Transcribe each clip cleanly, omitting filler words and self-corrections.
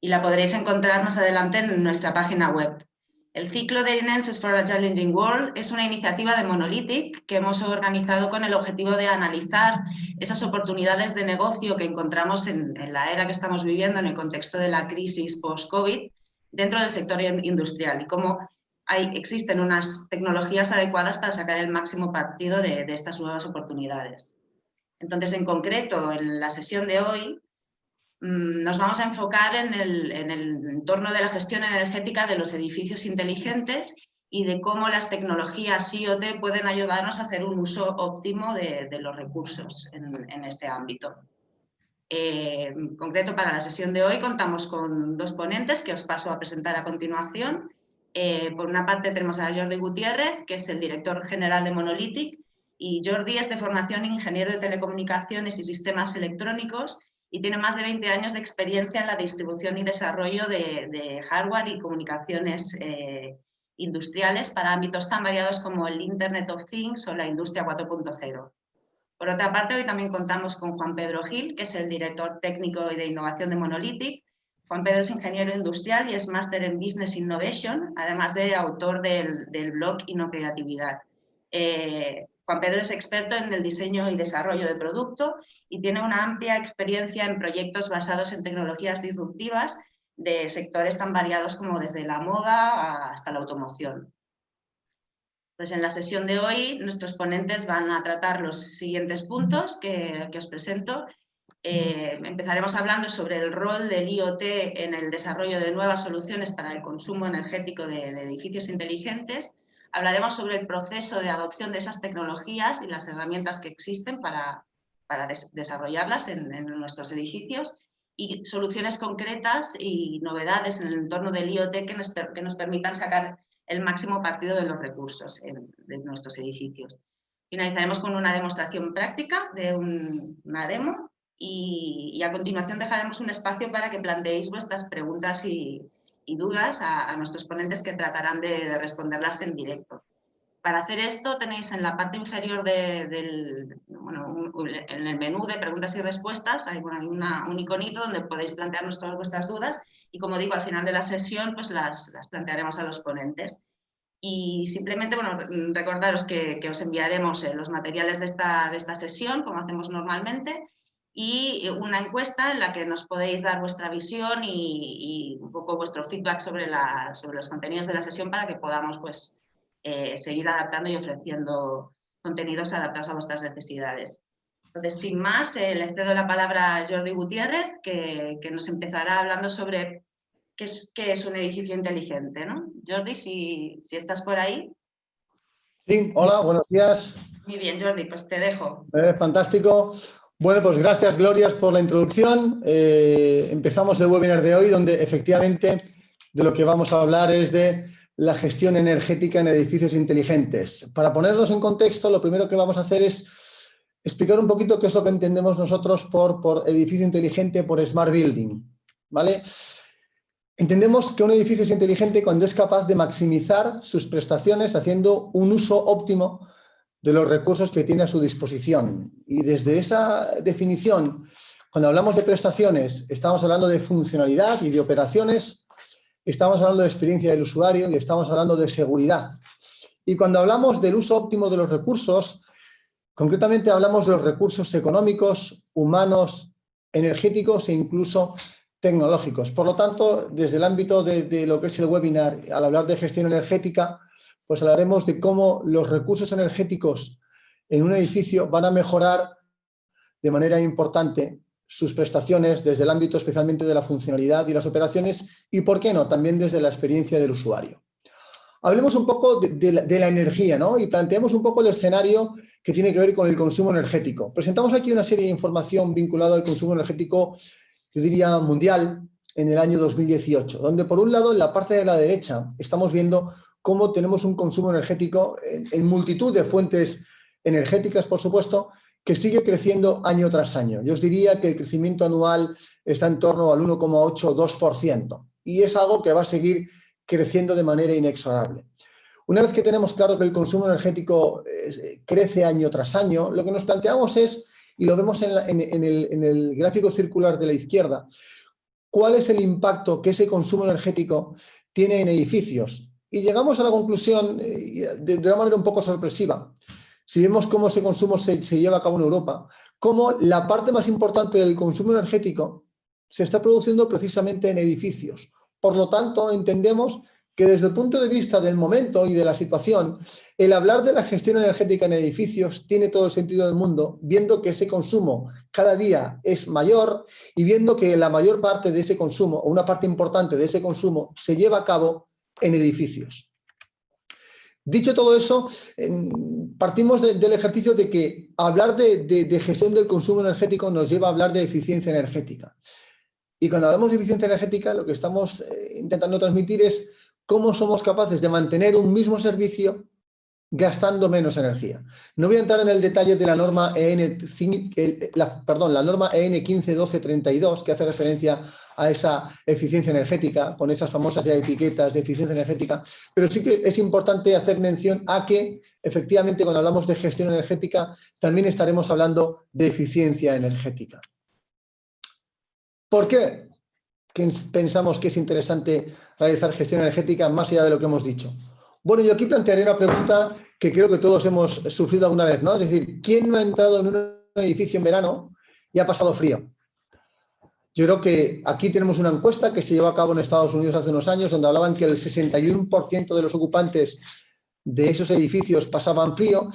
y la podréis encontrar más adelante en nuestra página web. El ciclo de Enhances for a Challenging World es una iniciativa de Monolithic que hemos organizado con el objetivo de analizar esas oportunidades de negocio que encontramos en la era que estamos viviendo en el contexto de la crisis post-COVID dentro del sector industrial y cómo existen unas tecnologías adecuadas para sacar el máximo partido de estas nuevas oportunidades. Entonces, en concreto, en la sesión de hoy, nos vamos a enfocar en el entorno de la gestión energética de los edificios inteligentes y de cómo las tecnologías IoT pueden ayudarnos a hacer un uso óptimo de los recursos en este ámbito. En concreto, para la sesión de hoy contamos con dos ponentes que os paso a presentar a continuación. Por una parte tenemos a Jordi Gutiérrez, que es el director general de Monolithic, y Jordi es de formación ingeniero de telecomunicaciones y sistemas electrónicos y tiene más de 20 años de experiencia en la distribución y desarrollo de hardware y comunicaciones industriales para ámbitos tan variados como el Internet of Things o la industria 4.0. Por otra parte, hoy también contamos con Juan Pedro Gil, que es el director técnico y de innovación de Monolithic. Juan Pedro es ingeniero industrial y es máster en Business Innovation, además de autor del blog InnoCreatividad. Juan Pedro es experto en el diseño y desarrollo de producto y tiene una amplia experiencia en proyectos basados en tecnologías disruptivas de sectores tan variados como desde la moda hasta la automoción. Pues en la sesión de hoy nuestros ponentes van a tratar los siguientes puntos que os presento. Empezaremos hablando sobre el rol del IoT en el desarrollo de nuevas soluciones para el consumo energético de edificios inteligentes. Hablaremos sobre el proceso de adopción de esas tecnologías y las herramientas que existen para desarrollarlas en nuestros edificios y soluciones concretas y novedades en el entorno del IoT que nos permitan sacar el máximo partido de los recursos de nuestros edificios. Finalizaremos con una demostración práctica de una demo y a continuación dejaremos un espacio para que planteéis vuestras preguntas y dudas a nuestros ponentes que tratarán de responderlas en directo. Para hacer esto tenéis en la parte inferior en el menú de preguntas y respuestas hay un iconito donde podéis plantearnos todas vuestras dudas y, como digo, al final de la sesión pues las plantearemos a los ponentes. Y simplemente recordaros que os enviaremos los materiales de esta sesión, como hacemos normalmente, y una encuesta en la que nos podéis dar vuestra visión y un poco vuestro feedback sobre los contenidos de la sesión para que podamos pues, seguir adaptando y ofreciendo contenidos adaptados a vuestras necesidades. Entonces, sin más, le cedo la palabra a Jordi Gutiérrez, que nos empezará hablando sobre qué es un edificio inteligente, ¿no? Jordi, si estás por ahí. Sí, hola, buenos días. Muy bien, Jordi, pues te dejo. Fantástico. Bueno, pues gracias, Glorias, por la introducción. Empezamos el webinar de hoy, donde efectivamente de lo que vamos a hablar es de la gestión energética en edificios inteligentes. Para ponerlos en contexto, lo primero que vamos a hacer es explicar un poquito qué es lo que entendemos nosotros por edificio inteligente, por Smart Building, ¿vale? Entendemos que un edificio es inteligente cuando es capaz de maximizar sus prestaciones haciendo un uso óptimo de los recursos que tiene a su disposición. Y desde esa definición, cuando hablamos de prestaciones, estamos hablando de funcionalidad y de operaciones, estamos hablando de experiencia del usuario y estamos hablando de seguridad. Y cuando hablamos del uso óptimo de los recursos, concretamente hablamos de los recursos económicos, humanos, energéticos e incluso tecnológicos. Por lo tanto, desde el ámbito de lo que es el webinar, al hablar de gestión energética, pues hablaremos de cómo los recursos energéticos en un edificio van a mejorar de manera importante sus prestaciones desde el ámbito especialmente de la funcionalidad y las operaciones y, ¿por qué no?, también desde la experiencia del usuario. Hablemos un poco de la energía, ¿no? Y planteemos un poco el escenario que tiene que ver con el consumo energético. Presentamos aquí una serie de información vinculada al consumo energético, yo diría mundial, en el año 2018, donde por un lado en la parte de la derecha estamos viendo cómo tenemos un consumo energético en multitud de fuentes energéticas, por supuesto, que sigue creciendo año tras año. Yo os diría que el crecimiento anual está en torno al 1,8 o 2%, y es algo que va a seguir creciendo de manera inexorable. Una vez que tenemos claro que el consumo energético crece año tras año, lo que nos planteamos es y lo vemos en el gráfico circular de la izquierda, cuál es el impacto que ese consumo energético tiene en edificios. Y llegamos a la conclusión de una manera un poco sorpresiva. Si vemos cómo ese consumo se lleva a cabo en Europa, cómo la parte más importante del consumo energético se está produciendo precisamente en edificios. Por lo tanto, entendemos que desde el punto de vista del momento y de la situación, el hablar de la gestión energética en edificios tiene todo el sentido del mundo, viendo que ese consumo cada día es mayor y viendo que la mayor parte de ese consumo, o una parte importante de ese consumo, se lleva a cabo en edificios. Dicho todo eso, partimos del ejercicio de que hablar de gestión del consumo energético nos lleva a hablar de eficiencia energética. Y cuando hablamos de eficiencia energética, lo que estamos intentando transmitir es cómo somos capaces de mantener un mismo servicio gastando menos energía. No voy a entrar en el detalle de la norma EN 15.12.32, que hace referencia a esa eficiencia energética, con esas famosas etiquetas de eficiencia energética, pero sí que es importante hacer mención a que, efectivamente, cuando hablamos de gestión energética, también estaremos hablando de eficiencia energética. ¿Por qué pensamos que es interesante realizar gestión energética más allá de lo que hemos dicho? Bueno, yo aquí plantearé una pregunta que creo que todos hemos sufrido alguna vez, ¿no? Es decir, ¿quién no ha entrado en un edificio en verano y ha pasado frío? Yo creo que aquí tenemos una encuesta que se llevó a cabo en Estados Unidos hace unos años, donde hablaban que el 61% de los ocupantes de esos edificios pasaban frío,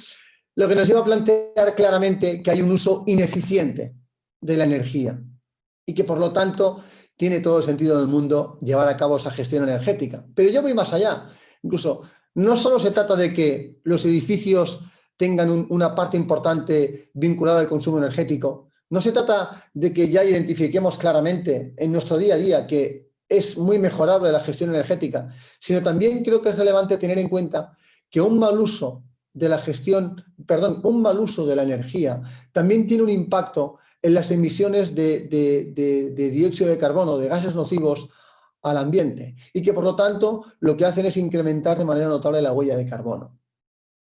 lo que nos lleva a plantear claramente que hay un uso ineficiente de la energía y que, por lo tanto, tiene todo el sentido del mundo llevar a cabo esa gestión energética. Pero yo voy más allá. Incluso, no solo se trata de que los edificios tengan una parte importante vinculada al consumo energético, no se trata de que ya identifiquemos claramente en nuestro día a día que es muy mejorable la gestión energética, sino también creo que es relevante tener en cuenta que un mal uso de la energía también tiene un impacto en las emisiones de dióxido de carbono, de gases nocivos al ambiente, y que por lo tanto lo que hacen es incrementar de manera notable la huella de carbono.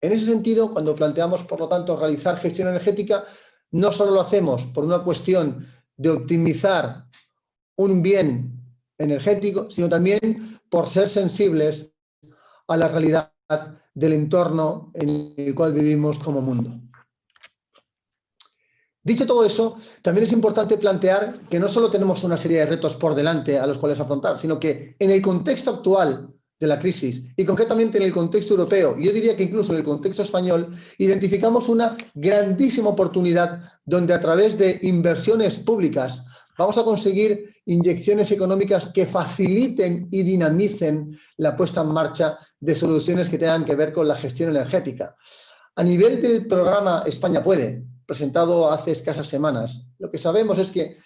En ese sentido, cuando planteamos, por lo tanto, realizar gestión energética, no solo lo hacemos por una cuestión de optimizar un bien energético, sino también por ser sensibles a la realidad del entorno en el cual vivimos como mundo. Dicho todo eso, también es importante plantear que no solo tenemos una serie de retos por delante a los cuales afrontar, sino que en el contexto actual de la crisis y concretamente en el contexto europeo, y yo diría que incluso en el contexto español, identificamos una grandísima oportunidad donde a través de inversiones públicas vamos a conseguir inyecciones económicas que faciliten y dinamicen la puesta en marcha de soluciones que tengan que ver con la gestión energética. A nivel del programa España Puede, presentado hace escasas semanas, lo que sabemos es que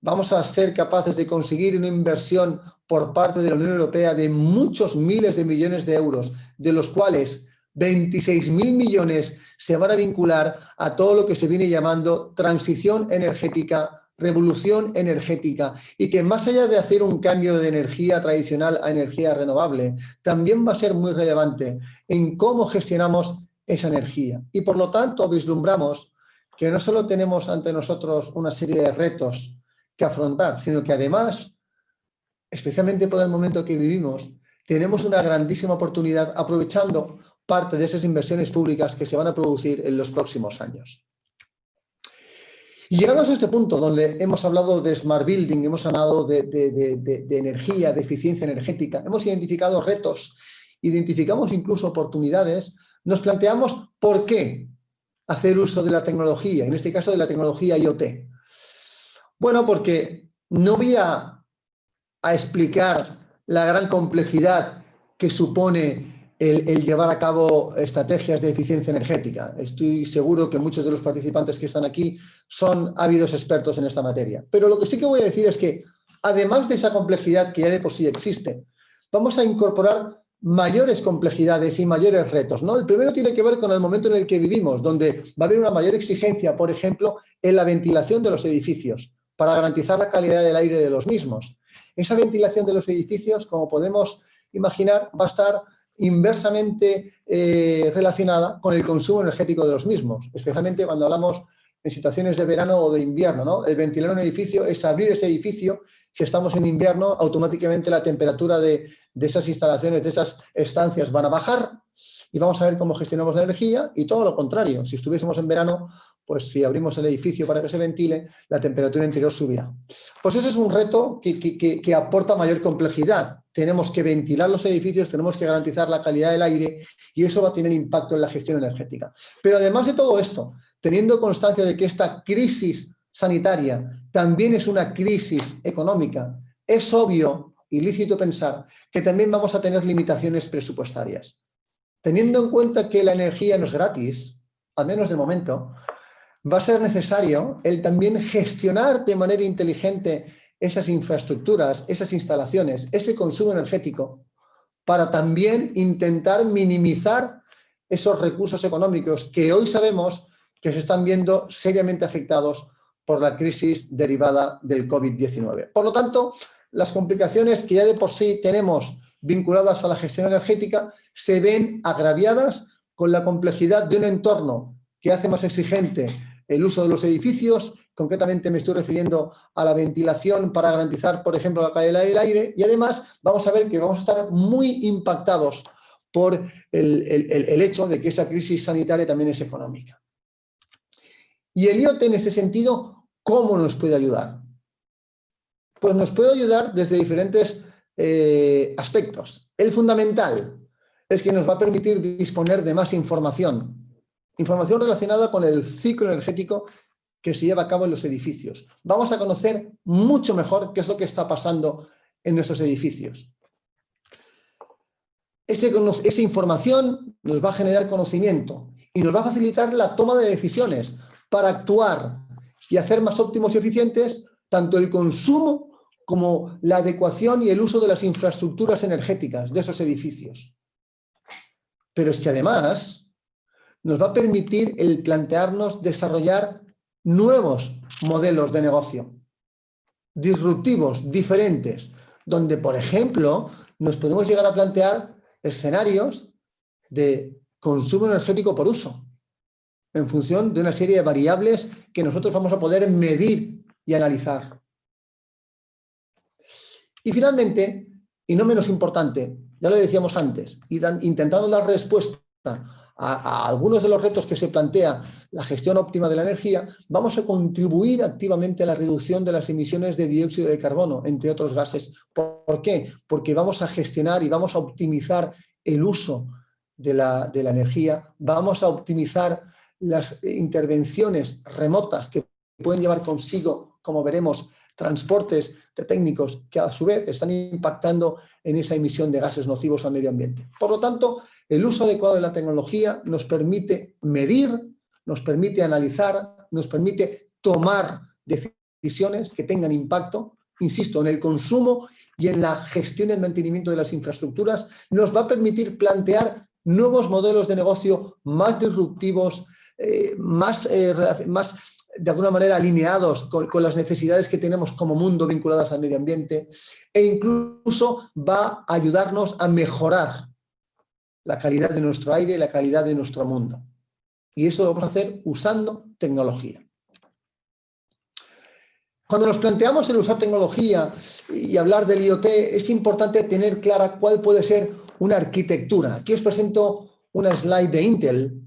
vamos a ser capaces de conseguir una inversión por parte de la Unión Europea de muchos miles de millones de euros, de los cuales 26.000 millones se van a vincular a todo lo que se viene llamando transición energética, revolución energética, y que más allá de hacer un cambio de energía tradicional a energía renovable, también va a ser muy relevante en cómo gestionamos esa energía. Y por lo tanto vislumbramos que no solo tenemos ante nosotros una serie de retos que afrontar, sino que además, especialmente por el momento que vivimos, tenemos una grandísima oportunidad aprovechando parte de esas inversiones públicas que se van a producir en los próximos años. Y llegamos a este punto donde hemos hablado de Smart Building, hemos hablado de energía, de eficiencia energética, hemos identificado retos, identificamos incluso oportunidades, nos planteamos por qué hacer uso de la tecnología, en este caso de la tecnología IoT. Bueno, porque no voy a explicar la gran complejidad que supone el llevar a cabo estrategias de eficiencia energética. Estoy seguro que muchos de los participantes que están aquí son ávidos expertos en esta materia. Pero lo que sí que voy a decir es que, además de esa complejidad que ya de por sí existe, vamos a incorporar mayores complejidades y mayores retos, ¿no? El primero tiene que ver con el momento en el que vivimos, donde va a haber una mayor exigencia, por ejemplo, en la ventilación de los edificios, para garantizar la calidad del aire de los mismos. Esa ventilación de los edificios, como podemos imaginar, va a estar inversamente relacionada con el consumo energético de los mismos, especialmente cuando hablamos en situaciones de verano o de invierno, ¿no? El ventilar un edificio es abrir ese edificio. Si estamos en invierno, automáticamente la temperatura de esas instalaciones, de esas estancias van a bajar y vamos a ver cómo gestionamos la energía, y todo lo contrario. Si estuviésemos en verano, pues si abrimos el edificio para que se ventile, la temperatura interior subirá. Pues ese es un reto que aporta mayor complejidad. Tenemos que ventilar los edificios, tenemos que garantizar la calidad del aire, y eso va a tener impacto en la gestión energética. Pero además de todo esto, teniendo constancia de que esta crisis sanitaria también es una crisis económica, es obvio y lícito pensar que también vamos a tener limitaciones presupuestarias. Teniendo en cuenta que la energía no es gratis, al menos de momento, va a ser necesario el también gestionar de manera inteligente esas infraestructuras, esas instalaciones, ese consumo energético, para también intentar minimizar esos recursos económicos que hoy sabemos que se están viendo seriamente afectados por la crisis derivada del COVID-19. Por lo tanto, las complicaciones que ya de por sí tenemos vinculadas a la gestión energética se ven agraviadas con la complejidad de un entorno que hace más exigente el uso de los edificios. Concretamente me estoy refiriendo a la ventilación para garantizar, por ejemplo, la calidad del aire, y además vamos a ver que vamos a estar muy impactados por el hecho de que esa crisis sanitaria también es económica. Y el IoT en ese sentido, ¿cómo nos puede ayudar? Pues nos puede ayudar desde diferentes aspectos. El fundamental es que nos va a permitir disponer de más información relacionada con el ciclo energético que se lleva a cabo en los edificios. Vamos a conocer mucho mejor qué es lo que está pasando en nuestros edificios. Esa información nos va a generar conocimiento y nos va a facilitar la toma de decisiones para actuar y hacer más óptimos y eficientes tanto el consumo como la adecuación y el uso de las infraestructuras energéticas de esos edificios. Pero es que además nos va a permitir el plantearnos desarrollar nuevos modelos de negocio, disruptivos, diferentes, donde, por ejemplo, nos podemos llegar a plantear escenarios de consumo energético por uso, en función de una serie de variables que nosotros vamos a poder medir y analizar. Y finalmente, y no menos importante, ya lo decíamos antes, intentando dar respuesta a algunos de los retos que se plantea la gestión óptima de la energía, vamos a contribuir activamente a la reducción de las emisiones de dióxido de carbono, entre otros gases. ¿Por qué? Porque vamos a gestionar y vamos a optimizar el uso de la energía, vamos a optimizar las intervenciones remotas que pueden llevar consigo, como veremos, transportes de técnicos que a su vez están impactando en esa emisión de gases nocivos al medio ambiente. Por lo tanto, el uso adecuado de la tecnología nos permite medir, nos permite analizar, nos permite tomar decisiones que tengan impacto, insisto, en el consumo y en la gestión y el mantenimiento de las infraestructuras. Nos va a permitir plantear nuevos modelos de negocio más disruptivos, más de alguna manera alineados con las necesidades que tenemos como mundo vinculadas al medio ambiente, e incluso va a ayudarnos a mejorar la calidad de nuestro aire y la calidad de nuestro mundo. Y eso lo vamos a hacer usando tecnología. Cuando nos planteamos el usar tecnología y hablar del IoT, es importante tener clara cuál puede ser una arquitectura. Aquí os presento una slide de Intel,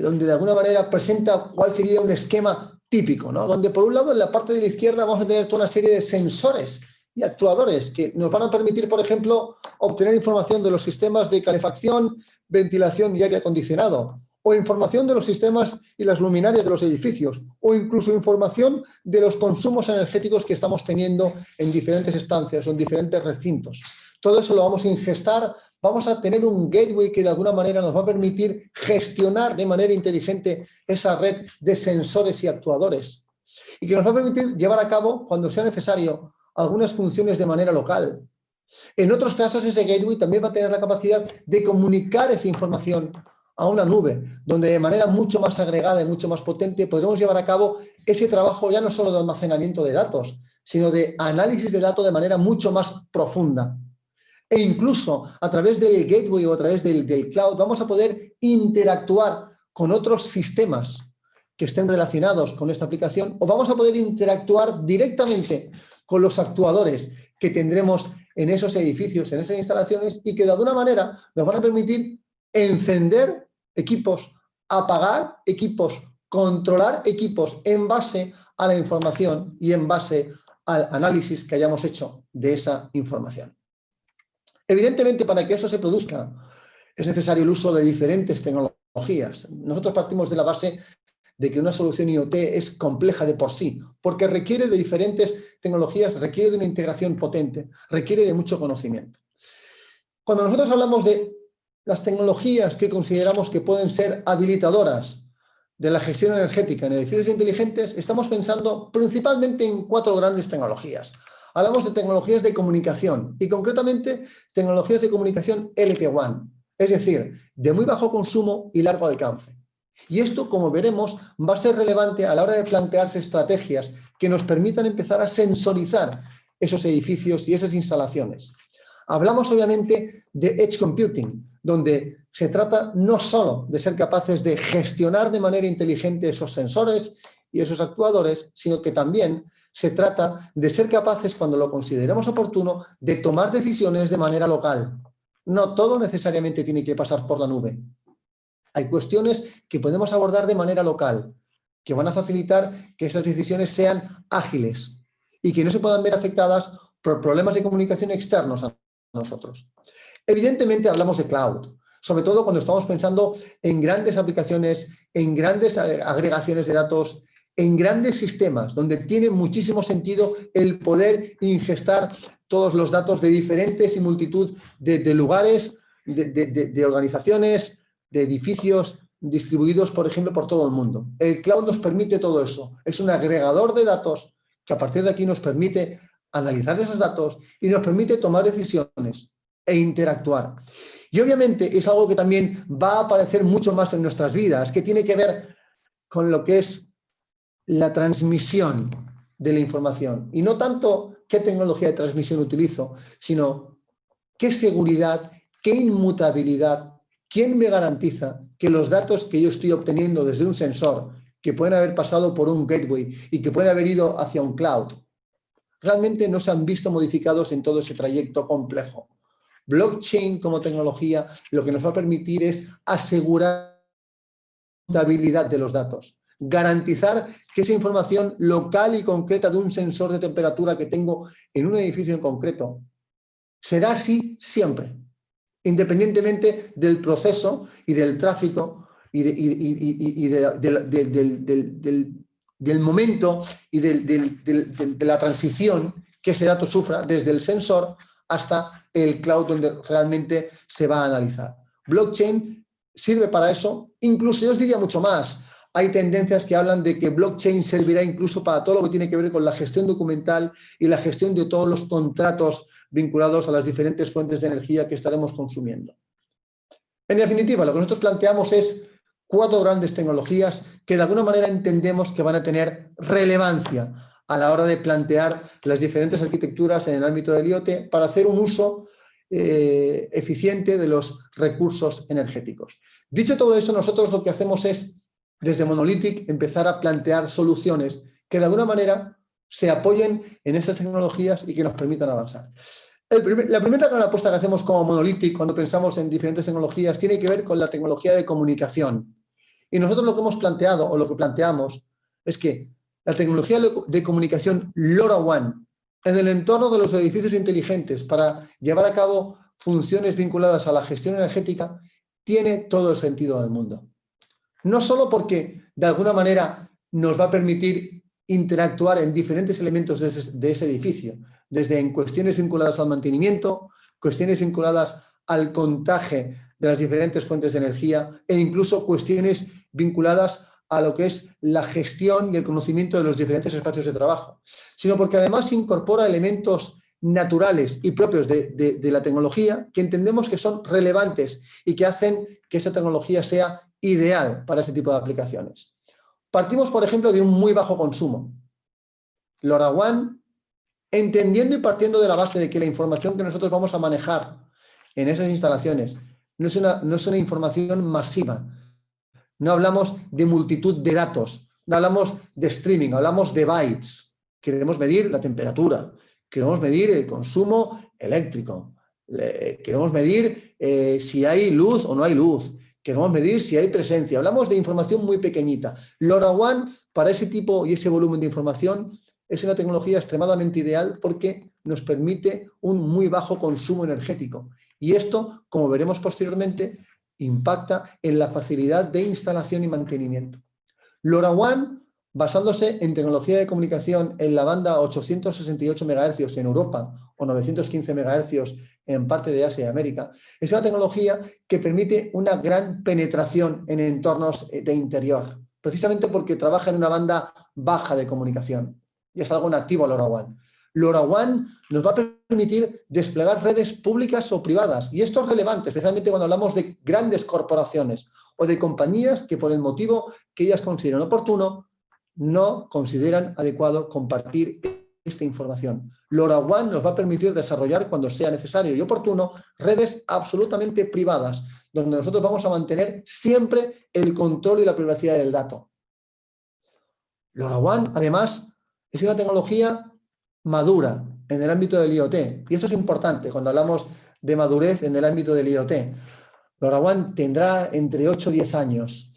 donde de alguna manera presenta cuál sería un esquema típico, ¿no? Donde por un lado en la parte de la izquierda vamos a tener toda una serie de sensores y actuadores que nos van a permitir, por ejemplo, obtener información de los sistemas de calefacción, ventilación y aire acondicionado, o información de los sistemas y las luminarias de los edificios, o incluso información de los consumos energéticos que estamos teniendo en diferentes estancias o en diferentes recintos. Todo eso lo vamos a ingestar, vamos a tener un gateway que de alguna manera nos va a permitir gestionar de manera inteligente esa red de sensores y actuadores, y que nos va a permitir llevar a cabo, cuando sea necesario, algunas funciones de manera local. En otros casos, ese gateway también va a tener la capacidad de comunicar esa información a una nube, donde de manera mucho más agregada y mucho más potente podremos llevar a cabo ese trabajo ya no solo de almacenamiento de datos, sino de análisis de datos de manera mucho más profunda. E incluso a través del gateway o a través del cloud vamos a poder interactuar con otros sistemas que estén relacionados con esta aplicación, o vamos a poder interactuar directamente con los actuadores que tendremos en esos edificios, en esas instalaciones, y que de alguna manera nos van a permitir encender equipos, apagar equipos, controlar equipos en base a la información y en base al análisis que hayamos hecho de esa información. Evidentemente, para que eso se produzca, es necesario el uso de diferentes tecnologías. Nosotros partimos de la base de que una solución IoT es compleja de por sí, porque requiere de diferentes tecnologías, requiere de una integración potente, requiere de mucho conocimiento. Cuando nosotros hablamos de las tecnologías que consideramos que pueden ser habilitadoras de la gestión energética en edificios inteligentes, estamos pensando principalmente en 4 grandes tecnologías. Hablamos de tecnologías de comunicación y concretamente tecnologías de comunicación LPWAN, es decir, de muy bajo consumo y largo alcance. Y esto, como veremos, va a ser relevante a la hora de plantearse estrategias que nos permitan empezar a sensorizar esos edificios y esas instalaciones. Hablamos obviamente de Edge Computing, donde se trata no solo de ser capaces de gestionar de manera inteligente esos sensores y esos actuadores, sino que también se trata de ser capaces, cuando lo consideremos oportuno, de tomar decisiones de manera local. No todo necesariamente tiene que pasar por la nube. Hay cuestiones que podemos abordar de manera local, que van a facilitar que esas decisiones sean ágiles y que no se puedan ver afectadas por problemas de comunicación externos a nosotros. Evidentemente hablamos de cloud, sobre todo cuando estamos pensando en grandes aplicaciones, en grandes agregaciones de datos, en grandes sistemas, donde tiene muchísimo sentido el poder ingestar todos los datos de diferentes y multitud de lugares, de organizaciones, de edificios distribuidos, por ejemplo, por todo el mundo. El cloud nos permite todo eso. Es un agregador de datos que a partir de aquí nos permite analizar esos datos y nos permite tomar decisiones e interactuar. Y obviamente es algo que también va a aparecer mucho más en nuestras vidas, que tiene que ver con lo que es la transmisión de la información. Y no tanto qué tecnología de transmisión utilizo, sino qué seguridad, qué inmutabilidad, quién me garantiza que los datos que yo estoy obteniendo desde un sensor, que pueden haber pasado por un gateway y que pueden haber ido hacia un cloud, realmente no se han visto modificados en todo ese trayecto complejo. Blockchain como tecnología lo que nos va a permitir es asegurar la inmutabilidad de los datos, garantizar que esa información local y concreta de un sensor de temperatura que tengo en un edificio en concreto será así siempre, independientemente del proceso y del tráfico y del momento y de la transición que ese dato sufra desde el sensor hasta el cloud donde realmente se va a analizar. Blockchain sirve para eso, incluso yo os diría mucho más. Hay tendencias que hablan de que blockchain servirá incluso para todo lo que tiene que ver con la gestión documental y la gestión de todos los contratos vinculados a las diferentes fuentes de energía que estaremos consumiendo. En definitiva, lo que nosotros planteamos es 4 grandes tecnologías que de alguna manera entendemos que van a tener relevancia a la hora de plantear las diferentes arquitecturas en el ámbito del IoT para hacer un uso eficiente de los recursos energéticos. Dicho todo eso, nosotros lo que hacemos es, desde Monolithic, empezar a plantear soluciones que de alguna manera se apoyen en esas tecnologías y que nos permitan avanzar. La primera gran apuesta que hacemos como Monolithic cuando pensamos en diferentes tecnologías tiene que ver con la tecnología de comunicación. Y nosotros lo que hemos planteado o lo que planteamos es que la tecnología de comunicación LoRaWAN en el entorno de los edificios inteligentes para llevar a cabo funciones vinculadas a la gestión energética tiene todo el sentido del mundo. No solo porque de alguna manera nos va a permitir interactuar en diferentes elementos de ese edificio, desde en cuestiones vinculadas al mantenimiento, cuestiones vinculadas al contaje de las diferentes fuentes de energía e incluso cuestiones vinculadas a lo que es la gestión y el conocimiento de los diferentes espacios de trabajo, sino porque además incorpora elementos naturales y propios de la tecnología que entendemos que son relevantes y que hacen que esa tecnología sea ideal para ese tipo de aplicaciones. Partimos, por ejemplo, de un muy bajo consumo. LoRaWAN, entendiendo y partiendo de la base de que la información que nosotros vamos a manejar en esas instalaciones no es una información masiva, no hablamos de multitud de datos, no hablamos de streaming, hablamos de bytes. Queremos medir la temperatura, queremos medir el consumo eléctrico, queremos medir si hay luz o no hay luz, queremos medir si hay presencia. Hablamos de información muy pequeñita. LoRaWAN, para ese tipo y ese volumen de información, es una tecnología extremadamente ideal porque nos permite un muy bajo consumo energético. Y esto, como veremos posteriormente, impacta en la facilidad de instalación y mantenimiento. LoRaWAN, basándose en tecnología de comunicación en la banda 868 MHz en Europa o 915 MHz en parte de Asia y América, es una tecnología que permite una gran penetración en entornos de interior, precisamente porque trabaja en una banda baja de comunicación. Y es algo nativo a LoRaWAN. LoRaWAN nos va a permitir desplegar redes públicas o privadas. Y esto es relevante, especialmente cuando hablamos de grandes corporaciones o de compañías que por el motivo que ellas consideran oportuno, no consideran adecuado compartir esta información. LoRaWAN nos va a permitir desarrollar, cuando sea necesario y oportuno, redes absolutamente privadas, donde nosotros vamos a mantener siempre el control y la privacidad del dato. LoRaWAN, además, es una tecnología madura en el ámbito del IoT. Y eso es importante cuando hablamos de madurez en el ámbito del IoT. LoRaWAN tendrá entre 8 y 10 años.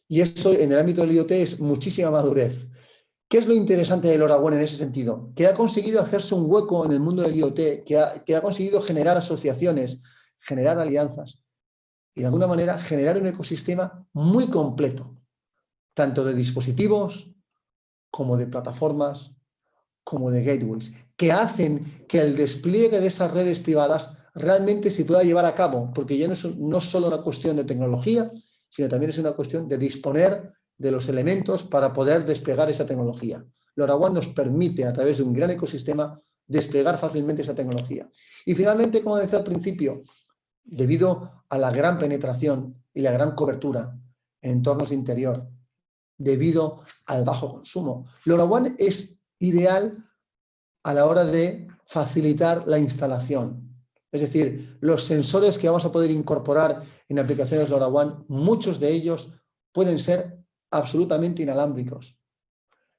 Y eso en el ámbito del IoT es muchísima madurez. ¿Qué es lo interesante de LoRaWAN en ese sentido? Que ha conseguido hacerse un hueco en el mundo del IoT, que ha conseguido generar asociaciones, generar alianzas y de alguna manera generar un ecosistema muy completo, tanto de dispositivos como de plataformas, como de gateways, que hacen que el despliegue de esas redes privadas realmente se pueda llevar a cabo, porque ya no es solo una cuestión de tecnología, sino también es una cuestión de disponer de los elementos para poder desplegar esa tecnología. LoRaWAN nos permite, a través de un gran ecosistema, desplegar fácilmente esa tecnología. Y finalmente, como decía al principio, debido a la gran penetración y la gran cobertura en entornos de interior, debido al bajo consumo, LoRaWAN es ideal a la hora de facilitar la instalación. Es decir, los sensores que vamos a poder incorporar en aplicaciones LoRaWAN, muchos de ellos pueden ser absolutamente inalámbricos.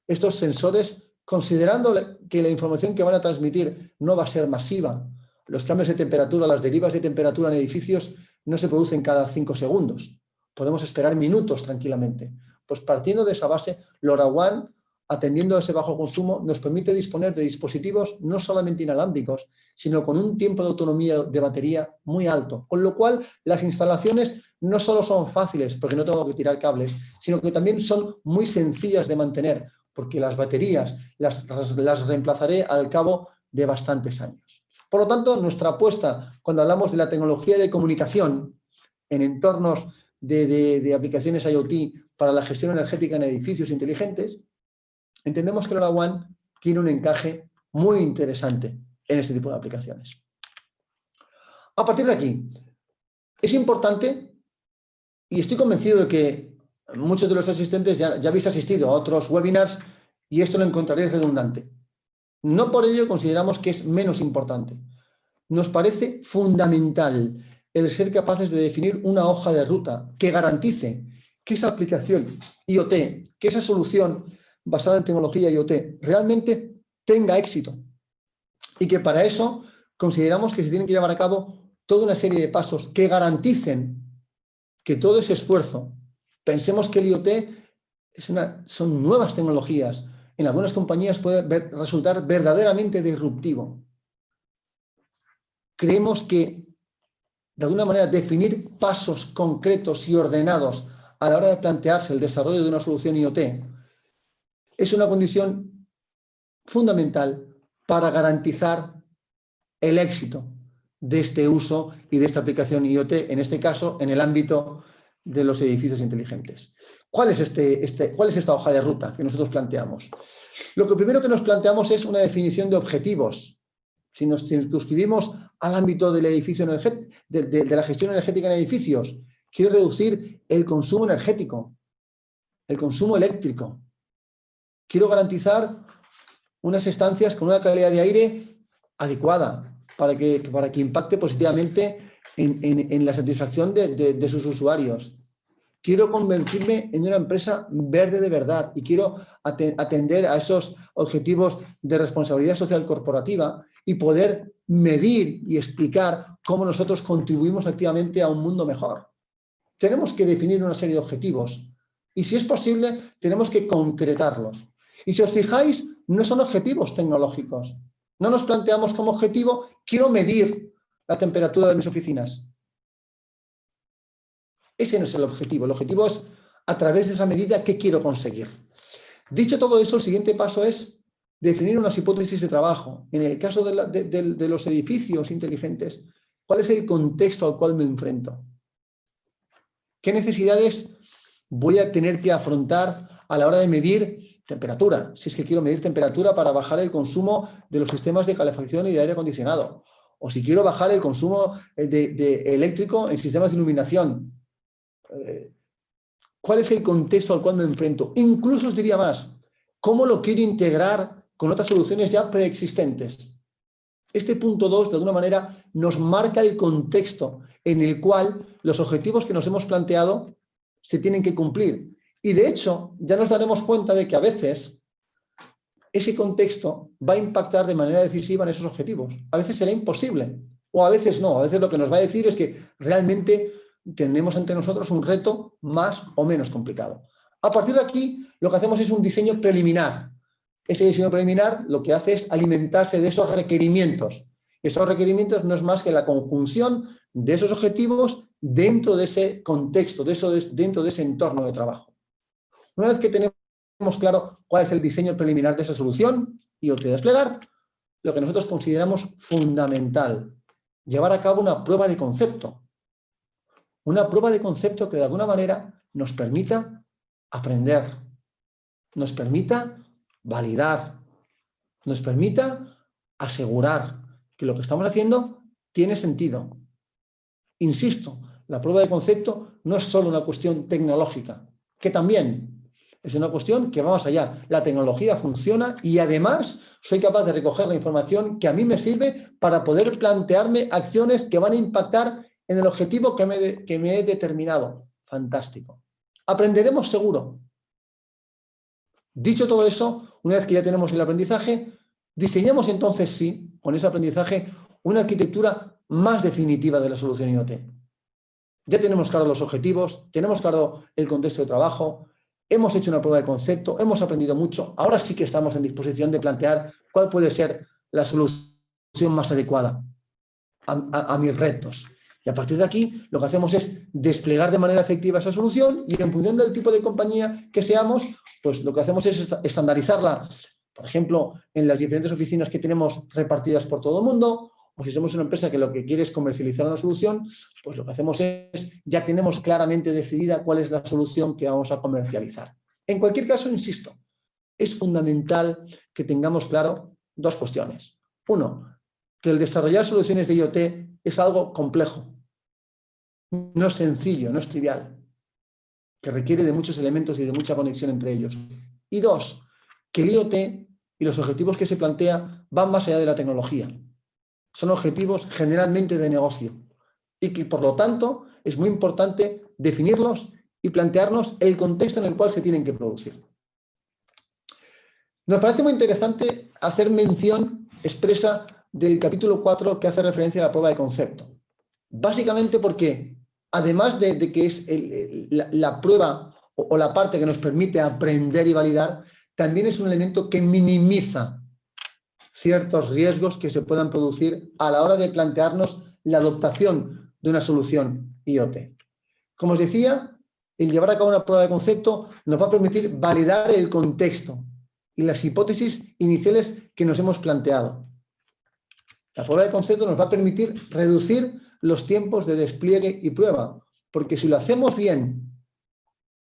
Estos sensores, considerando que la información que van a transmitir no va a ser masiva, los cambios de temperatura, las derivas de temperatura en edificios no se producen cada 5 segundos. Podemos esperar minutos tranquilamente. Pues partiendo de esa base, LoRaWAN, atendiendo a ese bajo consumo, nos permite disponer de dispositivos no solamente inalámbricos, sino con un tiempo de autonomía de batería muy alto. Con lo cual, las instalaciones no solo son fáciles, porque no tengo que tirar cables, sino que también son muy sencillas de mantener, porque las baterías las reemplazaré al cabo de bastantes años. Por lo tanto, nuestra apuesta, cuando hablamos de la tecnología de comunicación en entornos de aplicaciones IoT para la gestión energética en edificios inteligentes, entendemos que LoRaWAN tiene un encaje muy interesante en este tipo de aplicaciones. A partir de aquí, es importante, y estoy convencido de que muchos de los asistentes ya habéis asistido a otros webinars y esto lo encontraréis redundante. No por ello consideramos que es menos importante. Nos parece fundamental el ser capaces de definir una hoja de ruta que garantice que esa aplicación IoT, que esa solución basada en tecnología IoT realmente tenga éxito. Y que para eso consideramos que se tienen que llevar a cabo toda una serie de pasos que garanticen que todo ese esfuerzo, pensemos que el IoT son nuevas tecnologías, en algunas compañías puede resultar verdaderamente disruptivo. Creemos que, de alguna manera, definir pasos concretos y ordenados a la hora de plantearse el desarrollo de una solución IoT es una condición fundamental para garantizar el éxito de este uso y de esta aplicación IoT, en este caso, en el ámbito de los edificios inteligentes. ¿Cuál es esta hoja de ruta que nosotros planteamos? Lo que primero que nos planteamos es una definición de objetivos. Si nos circunscribimos al ámbito del edificio de la gestión energética en edificios, quiero reducir el consumo energético, el consumo eléctrico. Quiero garantizar unas estancias con una calidad de aire adecuada para que impacte positivamente en la satisfacción de sus usuarios. quiero convertirme en una empresa verde de verdad y quiero atender a esos objetivos de responsabilidad social corporativa y poder medir y explicar cómo nosotros contribuimos activamente a un mundo mejor. Tenemos que definir una serie de objetivos y, si es posible, tenemos que concretarlos. Y si os fijáis, no son objetivos tecnológicos. No nos planteamos como objetivo, quiero medir la temperatura de mis oficinas. Ese no es el objetivo. El objetivo es, a través de esa medida, ¿qué quiero conseguir? Dicho todo eso, el siguiente paso es definir unas hipótesis de trabajo. En el caso de los edificios inteligentes, ¿cuál es el contexto al cual me enfrento? ¿Qué necesidades voy a tener que afrontar a la hora de medir temperatura? Si es que quiero medir temperatura para bajar el consumo de los sistemas de calefacción y de aire acondicionado. O si quiero bajar el consumo eléctrico en sistemas de iluminación. ¿Cuál es el contexto al cual me enfrento? Incluso os diría más, ¿cómo lo quiero integrar con otras soluciones ya preexistentes? Este punto 2, de alguna manera, nos marca el contexto en el cual los objetivos que nos hemos planteado se tienen que cumplir. Y, de hecho, ya nos daremos cuenta de que a veces ese contexto va a impactar de manera decisiva en esos objetivos. A veces será imposible, o a veces no. A veces lo que nos va a decir es que realmente tenemos ante nosotros un reto más o menos complicado. A partir de aquí, lo que hacemos es un diseño preliminar. Ese diseño preliminar lo que hace es alimentarse de esos requerimientos. Esos requerimientos no es más que la conjunción de esos objetivos dentro de ese contexto, dentro de ese entorno de trabajo. Una vez que tenemos claro cuál es el diseño preliminar de esa solución y IoT desplegar, lo que nosotros consideramos fundamental, llevar a cabo una prueba de concepto. Una prueba de concepto que de alguna manera nos permita aprender, nos permita validar, nos permita asegurar que lo que estamos haciendo tiene sentido. Insisto, la prueba de concepto no es solo una cuestión tecnológica, que también es una cuestión que va más allá. La tecnología funciona y además soy capaz de recoger la información que a mí me sirve para poder plantearme acciones que van a impactar en el objetivo que me he determinado. Fantástico. Aprenderemos seguro. Dicho todo eso, una vez que ya tenemos el aprendizaje, diseñamos entonces, sí, con ese aprendizaje, una arquitectura más definitiva de la solución IoT. Ya tenemos claros los objetivos, tenemos claro el contexto de trabajo, hemos hecho una prueba de concepto, hemos aprendido mucho. Ahora sí que estamos en disposición de plantear cuál puede ser la solución más adecuada a mis retos. Y a partir de aquí, lo que hacemos es desplegar de manera efectiva esa solución y en función del tipo de compañía que seamos, pues lo que hacemos es estandarizarla, por ejemplo, en las diferentes oficinas que tenemos repartidas por todo el mundo, o si somos una empresa que lo que quiere es comercializar una solución, pues lo que hacemos es, ya tenemos claramente decidida cuál es la solución que vamos a comercializar. En cualquier caso, insisto, es fundamental que tengamos claro dos cuestiones. Uno, que el desarrollar soluciones de IoT es algo complejo. No es sencillo, no es trivial, que requiere de muchos elementos y de mucha conexión entre ellos. Y dos, que el IoT y los objetivos que se plantea van más allá de la tecnología. Son objetivos generalmente de negocio y que, por lo tanto, es muy importante definirlos y plantearnos el contexto en el cual se tienen que producir. Nos parece muy interesante hacer mención expresa del capítulo 4 que hace referencia a la prueba de concepto. Básicamente porque, además de que es la prueba o la parte que nos permite aprender y validar, también es un elemento que minimiza ciertos riesgos que se puedan producir a la hora de plantearnos la adoptación de una solución IoT. Como os decía, el llevar a cabo una prueba de concepto nos va a permitir validar el contexto y las hipótesis iniciales que nos hemos planteado. La prueba de concepto nos va a permitir reducir los tiempos de despliegue y prueba, porque si lo hacemos bien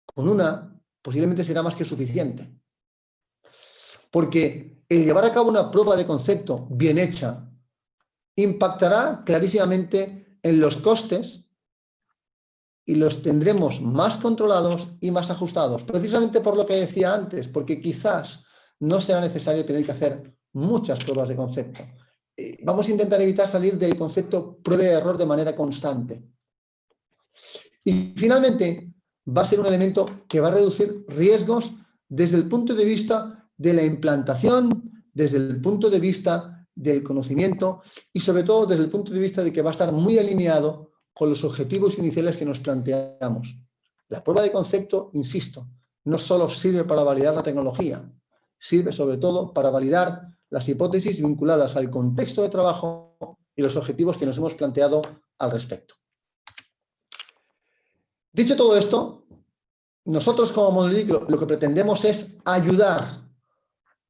con una, posiblemente será más que suficiente. Porque el llevar a cabo una prueba de concepto bien hecha impactará clarísimamente en los costes y los tendremos más controlados y más ajustados, precisamente por lo que decía antes, porque quizás no será necesario tener que hacer muchas pruebas de concepto. Vamos a intentar evitar salir del concepto prueba y error de manera constante. Y finalmente, va a ser un elemento que va a reducir riesgos desde el punto de vista de la implantación, desde el punto de vista del conocimiento y sobre todo desde el punto de vista de que va a estar muy alineado con los objetivos iniciales que nos planteamos. La prueba de concepto, insisto, no solo sirve para validar la tecnología, sirve sobre todo para validar las hipótesis vinculadas al contexto de trabajo y los objetivos que nos hemos planteado al respecto. Dicho todo esto, nosotros como Monolith lo que pretendemos es ayudar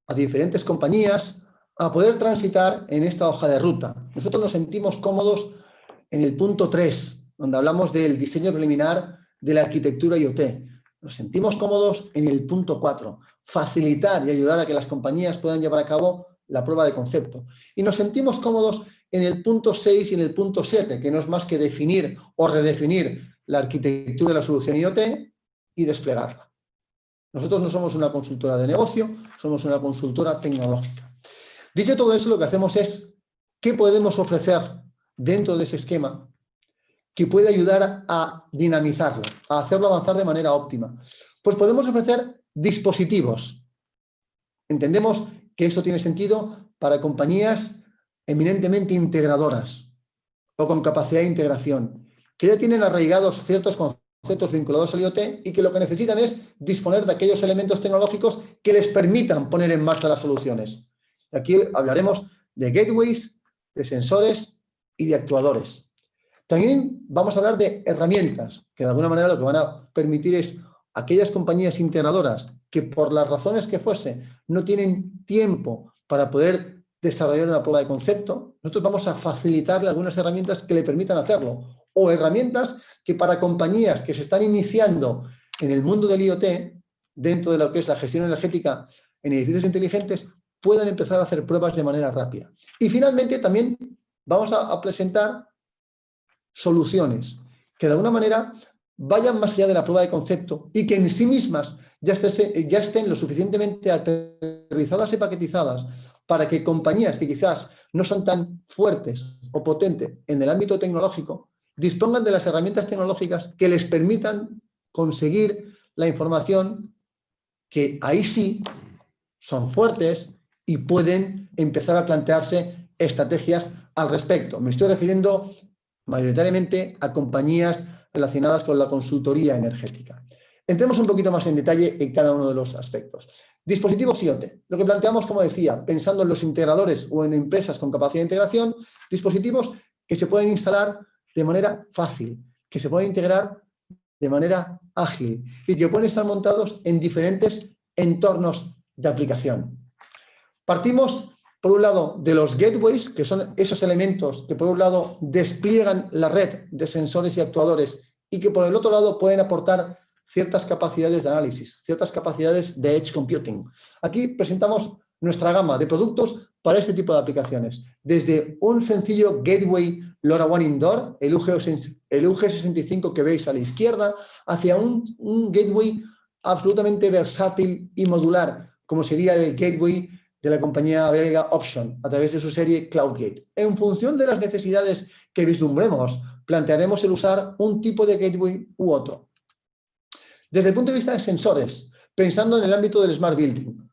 a diferentes compañías a poder transitar en esta hoja de ruta. Nosotros nos sentimos cómodos en el punto 3, donde hablamos del diseño preliminar de la arquitectura IoT. Nos sentimos cómodos en el punto 4, facilitar y ayudar a que las compañías puedan llevar a cabo la prueba de concepto. Y nos sentimos cómodos en el punto 6 y en el punto 7, que no es más que definir o redefinir la arquitectura de la solución IoT y desplegarla. Nosotros no somos una consultora de negocio, somos una consultora tecnológica. Dicho todo eso, lo que hacemos es, ¿qué podemos ofrecer dentro de ese esquema que puede ayudar a dinamizarlo, a hacerlo avanzar de manera óptima? Pues podemos ofrecer dispositivos. Entendemos que eso tiene sentido para compañías eminentemente integradoras o con capacidad de integración, que ya tienen arraigados ciertos conceptos vinculados al IoT y que lo que necesitan es disponer de aquellos elementos tecnológicos que les permitan poner en marcha las soluciones. Aquí hablaremos de gateways, de sensores y de actuadores. También vamos a hablar de herramientas, que de alguna manera lo que van a permitir es aquellas compañías integradoras que por las razones que fuese no tienen tiempo para poder desarrollar una prueba de concepto, nosotros vamos a facilitarle algunas herramientas que le permitan hacerlo, o herramientas que para compañías que se están iniciando en el mundo del IoT, dentro de lo que es la gestión energética en edificios inteligentes, puedan empezar a hacer pruebas de manera rápida. Y finalmente también vamos a presentar soluciones que de alguna manera vayan más allá de la prueba de concepto y que en sí mismas ya estén lo suficientemente aterrizadas y paquetizadas para que compañías que quizás no son tan fuertes o potentes en el ámbito tecnológico dispongan de las herramientas tecnológicas que les permitan conseguir la información que ahí sí son fuertes y pueden empezar a plantearse estrategias al respecto. Me estoy refiriendo mayoritariamente a compañías relacionadas con la consultoría energética. Entremos un poquito más en detalle en cada uno de los aspectos. Dispositivos IoT. Lo que planteamos, como decía, pensando en los integradores o en empresas con capacidad de integración, dispositivos que se pueden instalar de manera fácil, que se pueden integrar de manera ágil y que pueden estar montados en diferentes entornos de aplicación. Partimos, por un lado, de los gateways, que son esos elementos que, por un lado, despliegan la red de sensores y actuadores y que, por el otro lado, pueden aportar ciertas capacidades de análisis, ciertas capacidades de edge computing. Aquí presentamos nuestra gama de productos para este tipo de aplicaciones, desde un sencillo gateway LoRaWAN Indoor, el UG65 que veis a la izquierda, hacia un gateway absolutamente versátil y modular, como sería el gateway de la compañía belga Option, a través de su serie CloudGate. En función de las necesidades que vislumbremos, plantearemos el usar un tipo de gateway u otro. Desde el punto de vista de sensores, pensando en el ámbito del Smart Building,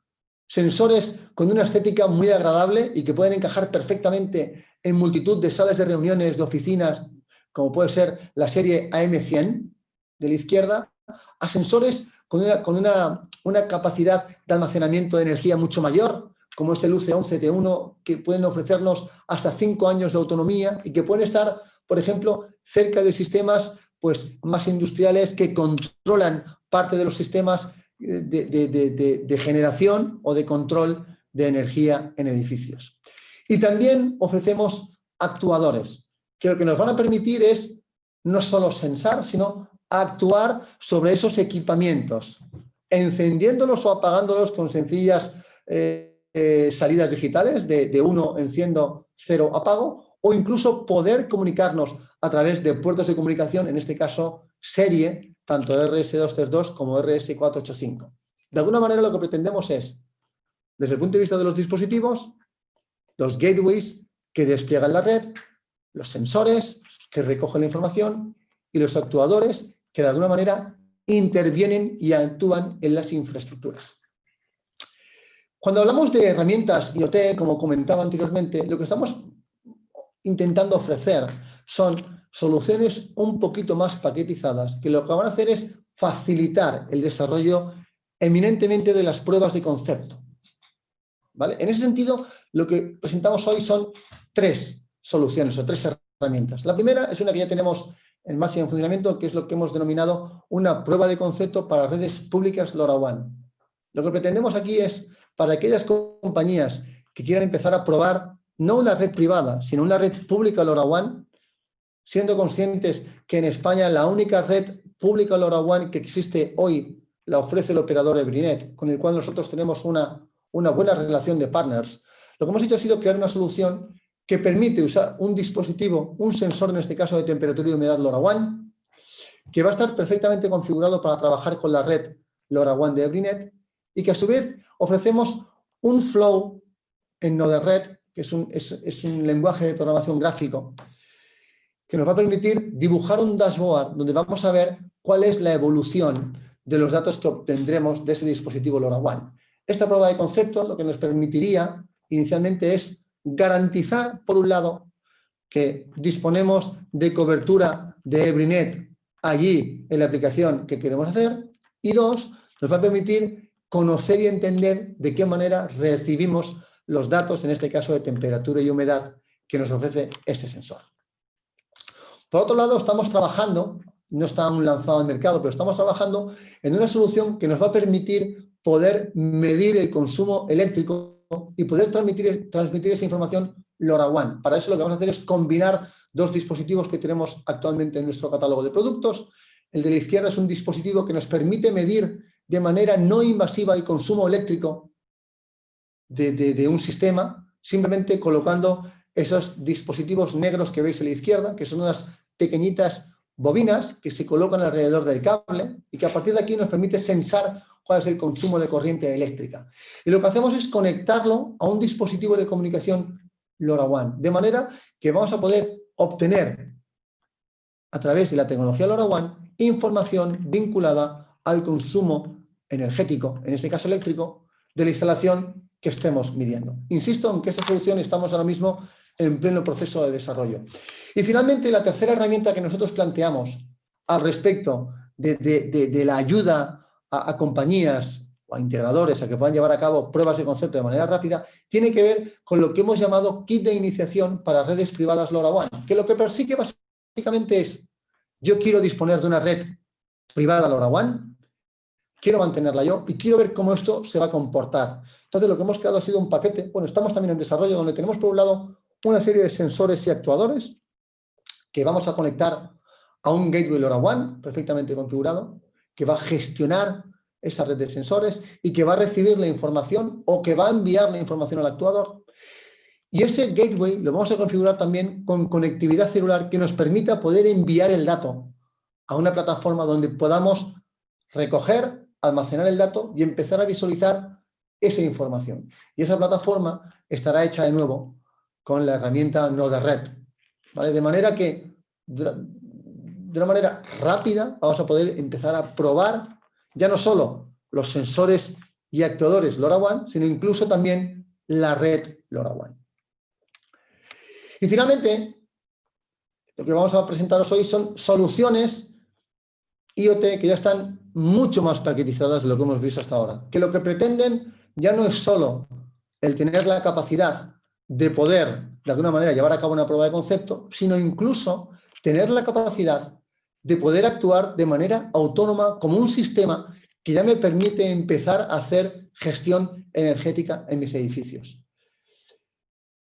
sensores con una estética muy agradable y que pueden encajar perfectamente en multitud de salas de reuniones, de oficinas, como puede ser la serie AM100 de la izquierda, a sensores con una capacidad de almacenamiento de energía mucho mayor, como es el UC11T1, que pueden ofrecernos hasta 5 años de autonomía y que pueden estar, por ejemplo, cerca de sistemas pues, más industriales que controlan parte de los sistemas de generación o de control de energía en edificios. Y también ofrecemos actuadores, que lo que nos van a permitir es no solo sensar, sino actuar sobre esos equipamientos, encendiéndolos o apagándolos con sencillas salidas digitales de 1 enciendo, 0 apago, o incluso poder comunicarnos a través de puertos de comunicación, en este caso serie, tanto RS232 como RS485. De alguna manera lo que pretendemos es, desde el punto de vista de los dispositivos, los gateways que despliegan la red, los sensores que recogen la información y los actuadores que de alguna manera intervienen y actúan en las infraestructuras. Cuando hablamos de herramientas IoT, como comentaba anteriormente, lo que estamos intentando ofrecer son soluciones un poquito más paquetizadas, que lo que van a hacer es facilitar el desarrollo eminentemente de las pruebas de concepto. ¿Vale? En ese sentido, lo que presentamos hoy son 3 soluciones o 3 herramientas. La primera es una que ya tenemos en máximo funcionamiento, que es lo que hemos denominado una prueba de concepto para redes públicas LoRaWAN. Lo que pretendemos aquí es, para aquellas compañías que quieran empezar a probar no una red privada, sino una red pública LoRaWAN, siendo conscientes que en España la única red pública LoRaWAN que existe hoy la ofrece el operador Ebrinet, con el cual nosotros tenemos una buena relación de partners. Lo que hemos hecho ha sido crear una solución que permite usar un dispositivo, un sensor en este caso de temperatura y humedad LoRaWAN, que va a estar perfectamente configurado para trabajar con la red LoRaWAN de Ebrinet y que a su vez ofrecemos un flow en Node-RED, que es un lenguaje de programación gráfico, que nos va a permitir dibujar un dashboard donde vamos a ver cuál es la evolución de los datos que obtendremos de ese dispositivo LoRaWAN. Esta prueba de concepto lo que nos permitiría inicialmente es garantizar, por un lado, que disponemos de cobertura de Ebrinet allí en la aplicación que queremos hacer, y 2, nos va a permitir conocer y entender de qué manera recibimos los datos, en este caso de temperatura y humedad, que nos ofrece este sensor. Por otro lado, estamos trabajando, no está aún lanzado al mercado, pero estamos trabajando en una solución que nos va a permitir poder medir el consumo eléctrico y poder transmitir esa información LoRaWAN. Para eso lo que vamos a hacer es combinar 2 dispositivos que tenemos actualmente en nuestro catálogo de productos. El de la izquierda es un dispositivo que nos permite medir de manera no invasiva el consumo eléctrico de un sistema, simplemente colocando esos dispositivos negros que veis a la izquierda, que son unas pequeñitas bobinas que se colocan alrededor del cable y que a partir de aquí nos permite sensar cuál es el consumo de corriente eléctrica. Y lo que hacemos es conectarlo a un dispositivo de comunicación LoRaWAN, de manera que vamos a poder obtener a través de la tecnología LoRaWAN información vinculada al consumo energético, en este caso eléctrico, de la instalación que estemos midiendo. Insisto en que esta solución estamos ahora mismo en pleno proceso de desarrollo. Y finalmente, la tercera herramienta que nosotros planteamos al respecto de la ayuda a compañías o a integradores a que puedan llevar a cabo pruebas de concepto de manera rápida, tiene que ver con lo que hemos llamado kit de iniciación para redes privadas LoRaWAN, que lo que persigue básicamente es: yo quiero disponer de una red privada LoRaWAN, quiero mantenerla yo y quiero ver cómo esto se va a comportar. Entonces, lo que hemos creado ha sido un paquete, bueno, estamos también en desarrollo, donde tenemos por un lado una serie de sensores y actuadores que vamos a conectar a un gateway LoRaWAN perfectamente configurado, que va a gestionar esa red de sensores y que va a recibir la información o que va a enviar la información al actuador. Y ese gateway lo vamos a configurar también con conectividad celular que nos permita poder enviar el dato a una plataforma donde podamos recoger, almacenar el dato y empezar a visualizar esa información. Y esa plataforma estará hecha de nuevo con la herramienta Node-RED, ¿vale? De manera que de una manera rápida vamos a poder empezar a probar ya no solo los sensores y actuadores LoRaWAN, sino incluso también la red LoRaWAN. Y finalmente, lo que vamos a presentaros hoy son soluciones IoT que ya están mucho más paquetizadas de lo que hemos visto hasta ahora, que lo que pretenden ya no es solo el tener la capacidad de poder, de alguna manera, llevar a cabo una prueba de concepto, sino incluso tener la capacidad de poder actuar de manera autónoma como un sistema que ya me permite empezar a hacer gestión energética en mis edificios.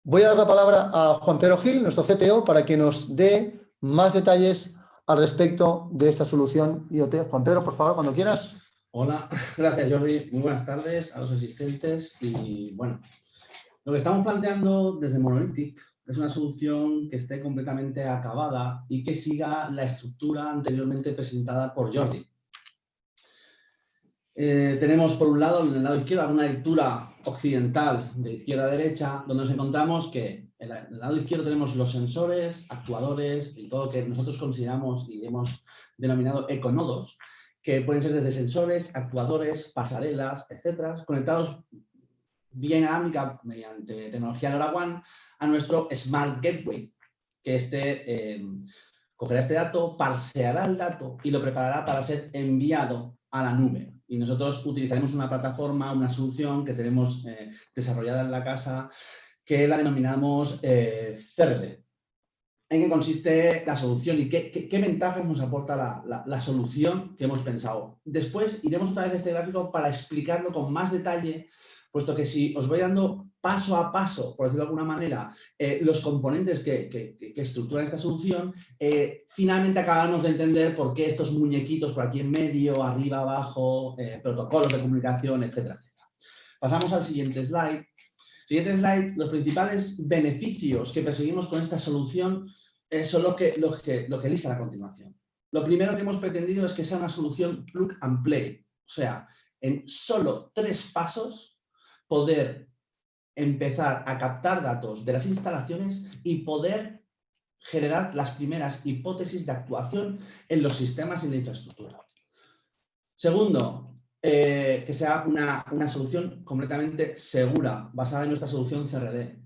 Voy a dar la palabra a Juan Pedro Gil, nuestro CTO, para que nos dé más detalles al respecto de esta solución IoT. Juan Pedro, por favor, cuando quieras. Hola, gracias Jordi. Muy buenas tardes a los asistentes. Y bueno, lo que estamos planteando desde Monolithic es una solución que esté completamente acabada y que siga la estructura anteriormente presentada por Jordi. Tenemos por un lado, en el lado izquierdo, una lectura occidental de izquierda a derecha, donde nos encontramos que en el lado izquierdo tenemos los sensores, actuadores y todo lo que nosotros consideramos y hemos denominado econodos, que pueden ser desde sensores, actuadores, pasarelas, etcétera, conectados vía inalámbrica mediante tecnología LoRaWAN a nuestro Smart Gateway, que cogerá este dato, parseará el dato y lo preparará para ser enviado a la nube. Y nosotros utilizaremos una plataforma, una solución que tenemos desarrollada en la casa, que la denominamos CRD. ¿En qué consiste la solución y qué ventajas nos aporta la solución que hemos pensado? Después iremos otra vez a este gráfico para explicarlo con más detalle, puesto que si os voy dando paso a paso, por decirlo de alguna manera, los componentes que estructuran esta solución, finalmente acabamos de entender por qué estos muñequitos por aquí en medio, arriba, abajo, protocolos de comunicación, etcétera, etcétera. Pasamos al siguiente slide. Siguiente slide, los principales beneficios que perseguimos con esta solución son los que listan a continuación. Lo primero que hemos pretendido es que sea una solución plug and play, o sea, en solo 3 pasos poder empezar a captar datos de las instalaciones y poder generar las primeras hipótesis de actuación en los sistemas y en la infraestructura. Segundo, que sea una solución completamente segura, basada en nuestra solución CRD.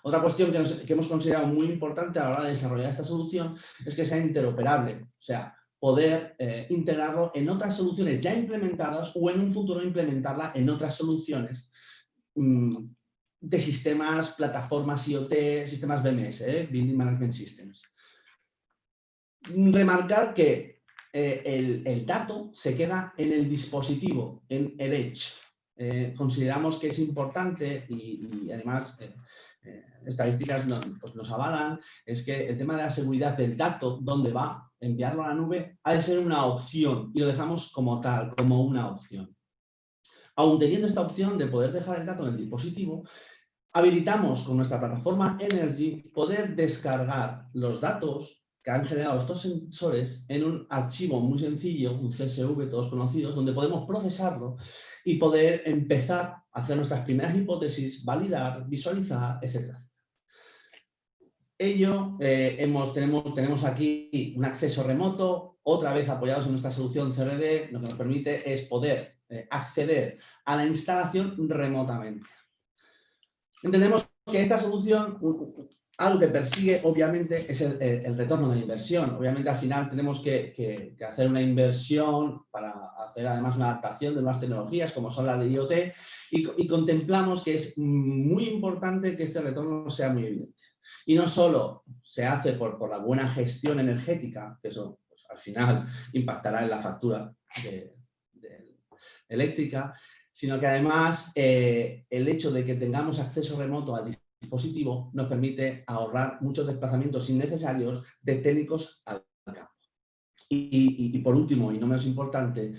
Otra cuestión que hemos considerado muy importante a la hora de desarrollar esta solución es que sea interoperable, o sea, poder integrarlo en otras soluciones ya implementadas o en un futuro implementarla en otras soluciones de sistemas, plataformas IoT, sistemas BMS, Building Management Systems. Remarcar que el dato se queda en el dispositivo, en el edge. Consideramos que es importante y además estadísticas nos avalan, es que el tema de la seguridad del dato, dónde va, enviarlo a la nube, ha de ser una opción y lo dejamos como tal, como una opción. Aún teniendo esta opción de poder dejar el dato en el dispositivo, habilitamos con nuestra plataforma Energy poder descargar los datos que han generado estos sensores en un archivo muy sencillo, un CSV, todos conocidos, donde podemos procesarlo y poder empezar a hacer nuestras primeras hipótesis, validar, visualizar, etc. Ello, tenemos aquí un acceso remoto, otra vez apoyados en nuestra solución CRD, lo que nos permite es poder acceder a la instalación remotamente. Entendemos que esta solución, algo que persigue, obviamente, es el retorno de la inversión. Obviamente, al final tenemos que hacer una inversión para hacer, además, una adaptación de nuevas tecnologías, como son las de IoT, y contemplamos que es muy importante que este retorno sea muy evidente. Y no solo se hace por la buena gestión energética, que eso pues, al final impactará en la factura eléctrica, sino que además el hecho de que tengamos acceso remoto al dispositivo nos permite ahorrar muchos desplazamientos innecesarios de técnicos al campo. Y por último, y no menos importante,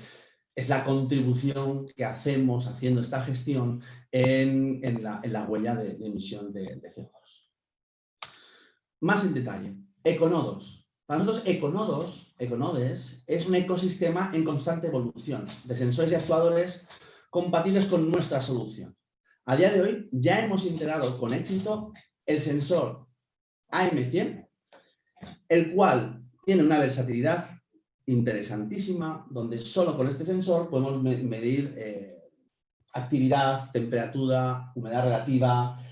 es la contribución que hacemos haciendo esta gestión en la huella de emisión de CO2. Más en detalle, Econodos. Para nosotros, Econodes es un ecosistema en constante evolución de sensores y actuadores compatibles con nuestra solución. A día de hoy ya hemos integrado con éxito el sensor AM100, el cual tiene una versatilidad interesantísima, donde solo con este sensor podemos medir actividad, temperatura, humedad relativa,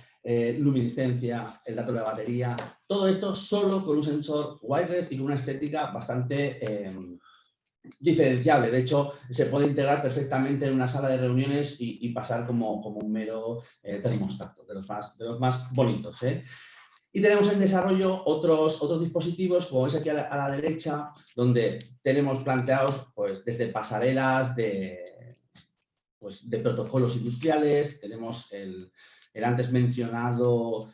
luminiscencia, el dato de la batería, todo esto solo con un sensor wireless y con una estética bastante diferenciable. De hecho, se puede integrar perfectamente en una sala de reuniones y pasar como un mero termostato, de los más bonitos. Y tenemos en desarrollo otros dispositivos, como veis aquí a la derecha, donde tenemos planteados pues, desde pasarelas de protocolos industriales, tenemos el antes mencionado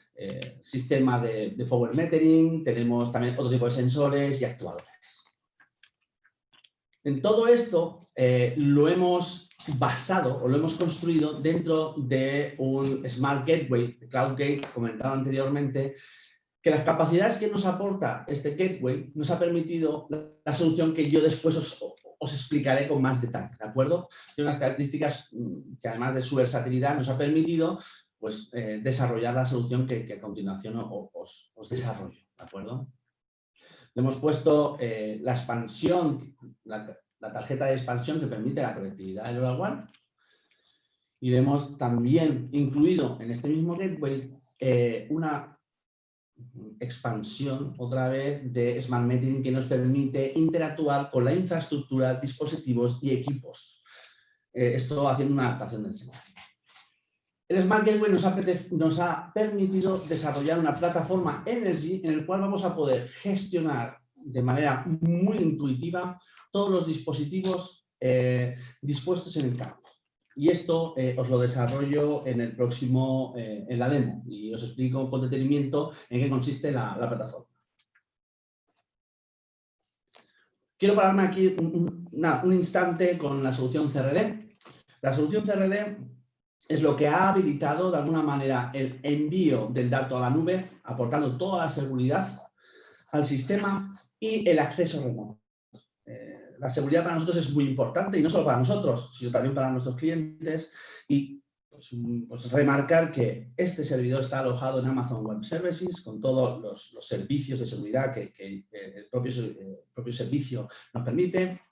sistema de power metering, tenemos también otro tipo de sensores y actuadores. En todo esto lo hemos basado o lo hemos construido dentro de un Smart Gateway, CloudGate, comentado anteriormente, que las capacidades que nos aporta este gateway nos ha permitido la solución que yo después os explicaré con más detalle, ¿de acuerdo? Tiene unas características que además de su versatilidad nos ha permitido pues, desarrollar la solución que a continuación os desarrollo, ¿de acuerdo? Le hemos puesto la expansión, la la tarjeta de expansión que permite la conectividad del LoRaWAN. Y vemos también incluido en este mismo gateway una expansión otra vez de Smart Metering que nos permite interactuar con la infraestructura, dispositivos y equipos. Esto haciendo una adaptación del escenario. El Smart Gateway nos ha permitido desarrollar una plataforma Energy en el cual vamos a poder gestionar de manera muy intuitiva todos los dispositivos dispuestos en el campo. Y esto os lo desarrollo en el próximo, en la demo, y os explico con detenimiento en qué consiste la plataforma. Quiero pararme aquí un instante con la solución CRD. La solución CRD es lo que ha habilitado de alguna manera el envío del dato a la nube, aportando toda la seguridad al sistema y el acceso remoto. La seguridad para nosotros es muy importante, y no solo para nosotros, sino también para nuestros clientes. Y pues remarcar que este servidor está alojado en Amazon Web Services con todos los servicios de seguridad que el propio servicio nos permite.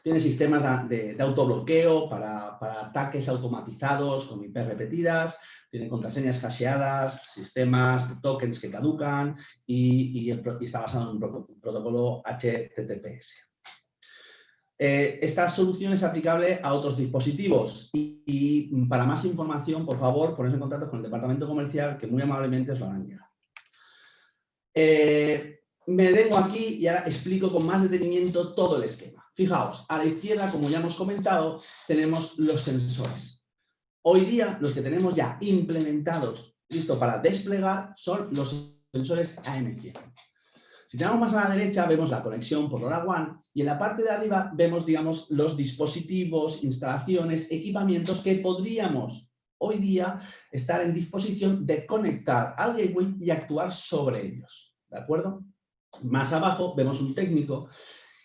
Tiene sistemas de autobloqueo para ataques automatizados con IP repetidas. Tiene contraseñas hasheadas, sistemas de tokens que caducan y está basado en un protocolo HTTPS. Esta solución es aplicable a otros dispositivos y para más información, por favor, poneros en contacto con el departamento comercial, que muy amablemente os lo harán llegar. Me detengo aquí y ahora explico con más detenimiento todo el esquema. Fijaos, a la izquierda, como ya hemos comentado, tenemos los sensores. Hoy día, los que tenemos ya implementados, listo para desplegar, son los sensores AM100. Si tenemos más a la derecha, vemos la conexión por LoRaWAN y en la parte de arriba vemos, digamos, los dispositivos, instalaciones, equipamientos que podríamos hoy día estar en disposición de conectar al gateway y actuar sobre ellos. ¿De acuerdo? Más abajo vemos un técnico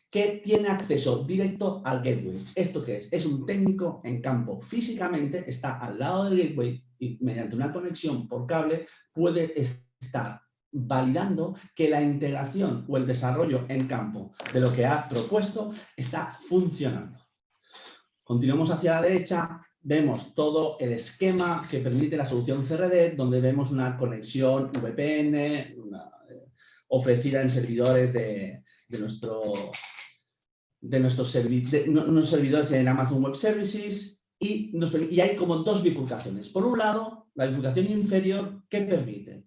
que tiene acceso directo al gateway. ¿Esto qué es? Es un técnico en campo. Físicamente está al lado del gateway y mediante una conexión por cable puede estar validando que la integración o el desarrollo en campo de lo que ha propuesto está funcionando. Continuamos hacia la derecha, vemos todo el esquema que permite la solución CRD, donde vemos una conexión VPN ofrecida en servidores de nuestros servidores en Amazon Web Services y hay como dos bifurcaciones. Por un lado, la bifurcación inferior, ¿qué permite?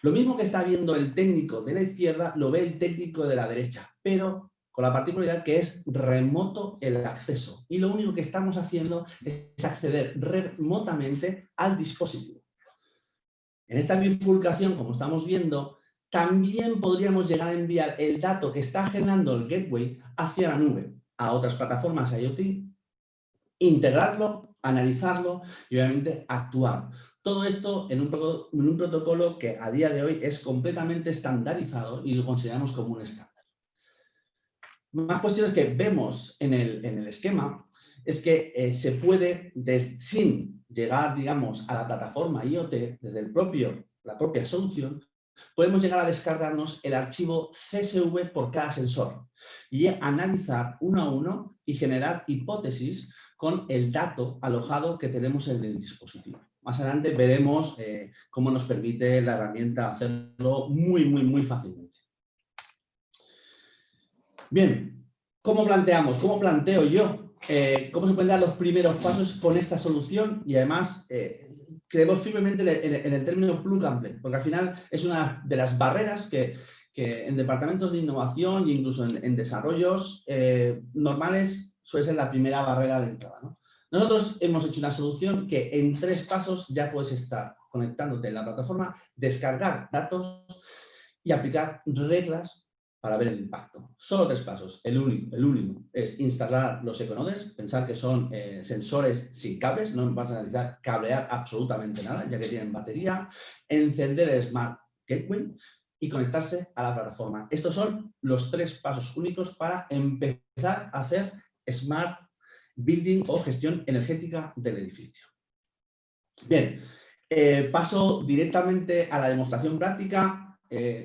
Lo mismo que está viendo el técnico de la izquierda, lo ve el técnico de la derecha, pero con la particularidad que es remoto el acceso. Y lo único que estamos haciendo es acceder remotamente al dispositivo. En esta bifurcación, como estamos viendo, también podríamos llegar a enviar el dato que está generando el gateway hacia la nube, a otras plataformas IoT, integrarlo, analizarlo y obviamente actuar. Todo esto en un protocolo que a día de hoy es completamente estandarizado y lo consideramos como un estándar. Más cuestiones que vemos en el esquema es que se puede, sin llegar, digamos, a la plataforma IoT, desde la propia solución, podemos llegar a descargarnos el archivo CSV por cada sensor y analizar uno a uno y generar hipótesis con el dato alojado que tenemos en el dispositivo. Más adelante veremos cómo nos permite la herramienta hacerlo muy fácilmente. Bien, ¿cómo planteo yo? ¿Cómo se pueden dar los primeros pasos con esta solución? Y además, creemos firmemente en el término plug and play, porque al final es una de las barreras que en departamentos de innovación e incluso en desarrollos normales suele ser la primera barrera de entrada, ¿no? Nosotros hemos hecho una solución que en 3 pasos ya puedes estar conectándote en la plataforma, descargar datos y aplicar reglas para ver el impacto. Solo 3 pasos. El único es instalar los Econodes, pensar que son sensores sin cables, no vas a necesitar cablear absolutamente nada, ya que tienen batería, encender el Smart Gateway y conectarse a la plataforma. Estos son los 3 pasos únicos para empezar a hacer Smart Building o gestión energética del edificio. Bien, paso directamente a la demostración práctica.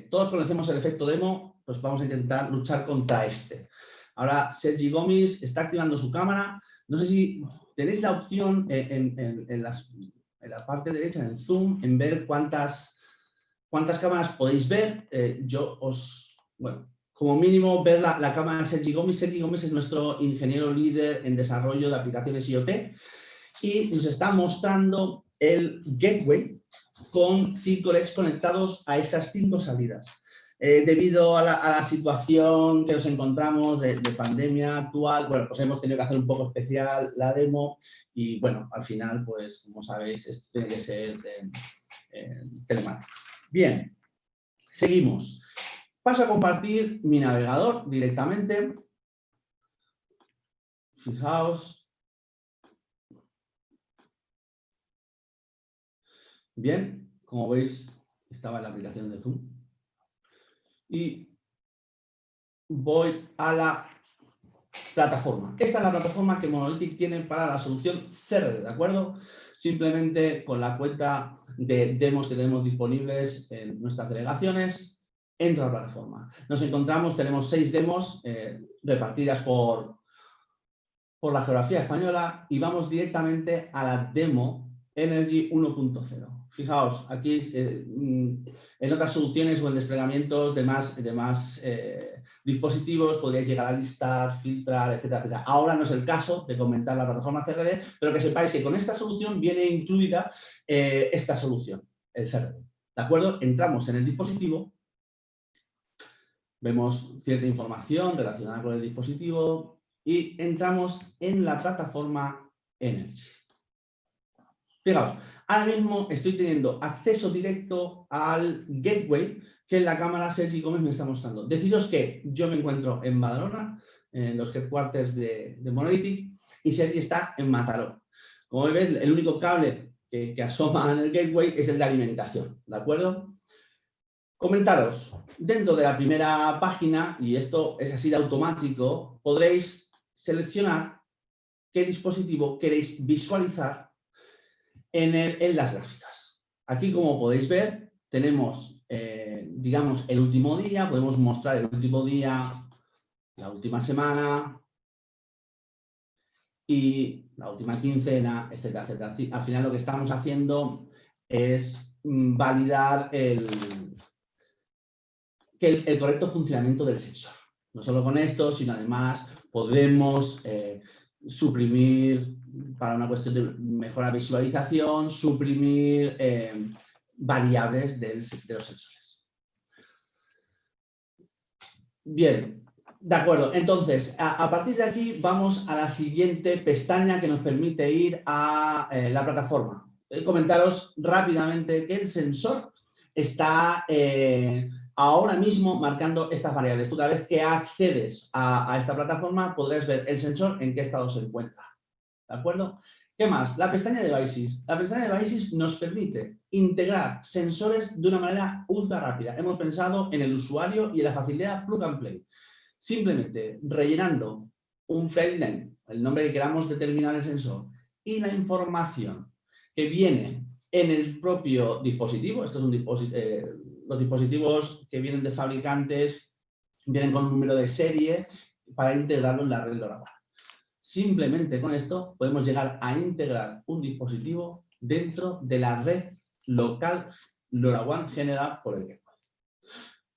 Todos conocemos el efecto demo, pues vamos a intentar luchar contra este. Ahora Sergi Gomis está activando su cámara. No sé si tenéis la opción en la parte derecha, en Zoom, en ver cuántas cámaras podéis ver. Bueno, como mínimo ver la cámara de Sergi Gomis. Sergi Gomis es nuestro ingeniero líder en desarrollo de aplicaciones IoT y nos está mostrando el gateway con 5 LEDs conectados a estas 5 salidas. Debido a la situación que nos encontramos de pandemia actual, bueno, pues hemos tenido que hacer un poco especial la demo y, bueno, al final, pues, como sabéis, esto tiene que ser telemático. Bien, seguimos. Paso a compartir mi navegador directamente. Fijaos. Bien, como veis, estaba en la aplicación de Zoom. Y voy a la plataforma. Esta es la plataforma que Monolithic tiene para la solución CRD, ¿de acuerdo? Simplemente con la cuenta de demos que tenemos disponibles en nuestras delegaciones, entra a la plataforma. Nos encontramos, tenemos 6 demos repartidas por la geografía española y vamos directamente a la demo Energy 1.0. Fijaos, aquí en otras soluciones o en desplegamientos de más dispositivos podríais llegar a listar, filtrar, etcétera, etcétera. Ahora no es el caso de comentar la plataforma CRD, pero que sepáis que con esta solución viene incluida esta solución, el CRD. ¿De acuerdo? Entramos en el dispositivo, vemos cierta información relacionada con el dispositivo y entramos en la plataforma Energy. Fijaos, ahora mismo estoy teniendo acceso directo al gateway que la cámara Sergi Gómez me está mostrando. Deciros que yo me encuentro en Badalona, en los headquarters de Monolithic, y Sergi está en Mataró. Como veis, el único cable que asoma en el gateway es el de alimentación, ¿de acuerdo? Comentaros, dentro de la primera página, y esto es así de automático, podréis seleccionar qué dispositivo queréis visualizar en las gráficas. Aquí, como podéis ver, tenemos, digamos, el último día, podemos mostrar el último día, la última semana y la última quincena, etcétera, etcétera. Al final lo que estamos haciendo es validar el correcto funcionamiento del sensor. No solo con esto, sino además podemos suprimir, para una cuestión de mejora visualización, suprimir variables de los sensores. Bien, de acuerdo. Entonces, a partir de aquí vamos a la siguiente pestaña que nos permite ir a la plataforma. Comentaros rápidamente que el sensor está ahora mismo marcando estas variables. Tú, cada vez que accedes a esta plataforma podrás ver el sensor en qué estado se encuentra. ¿De acuerdo? ¿Qué más? La pestaña de Devices. La pestaña de Devices nos permite integrar sensores de una manera ultra rápida. Hemos pensado en el usuario y en la facilidad plug and play. Simplemente rellenando un file name, el nombre que queramos determinar el sensor, y la información que viene en el propio dispositivo. Esto es un los dispositivos que vienen de fabricantes vienen con un número de serie para integrarlo en la red LoRaWAN. Simplemente con esto podemos llegar a integrar un dispositivo dentro de la red local LoRaWAN generada por el gateway.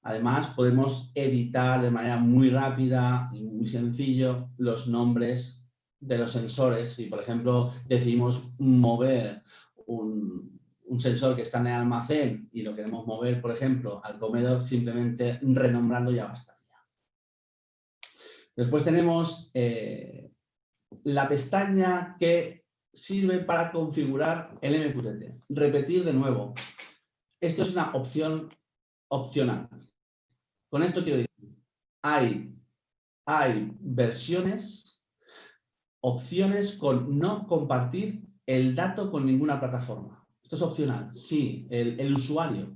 Además, podemos editar de manera muy rápida y muy sencillo los nombres de los sensores. Si, por ejemplo, decidimos mover un sensor que está en el almacén y lo queremos mover, por ejemplo, al comedor, simplemente renombrando ya bastaría. Después tenemos la pestaña que sirve para configurar el MQTT. Repetir de nuevo. Esto es una opción opcional. Con esto quiero decir, hay versiones, opciones con no compartir el dato con ninguna plataforma. Esto es opcional. Si el usuario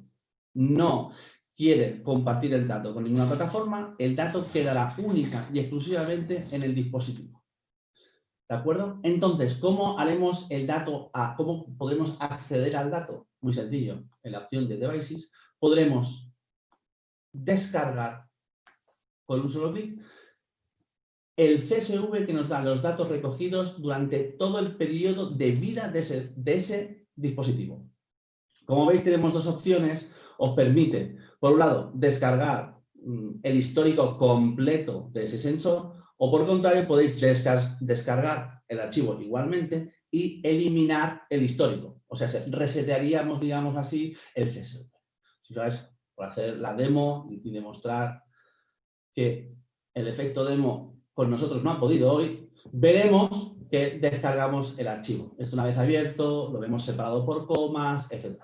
no quiere compartir el dato con ninguna plataforma, el dato quedará única y exclusivamente en el dispositivo. ¿De acuerdo? Entonces, ¿cómo haremos el dato? ¿Cómo podemos acceder al dato? Muy sencillo. En la opción de Devices podremos descargar por un solo clic el CSV que nos da los datos recogidos durante todo el periodo de vida de ese dispositivo. Como veis, tenemos dos opciones. Os permite, por un lado, descargar el histórico completo de ese sensor, o por el contrario, podéis descargar el archivo igualmente y eliminar el histórico. O sea, resetearíamos, digamos así, el CSV. Si sabes, por hacer la demo y demostrar que el efecto demo con nosotros no ha podido hoy, veremos que descargamos el archivo. Esto una vez abierto, lo vemos separado por comas, etc.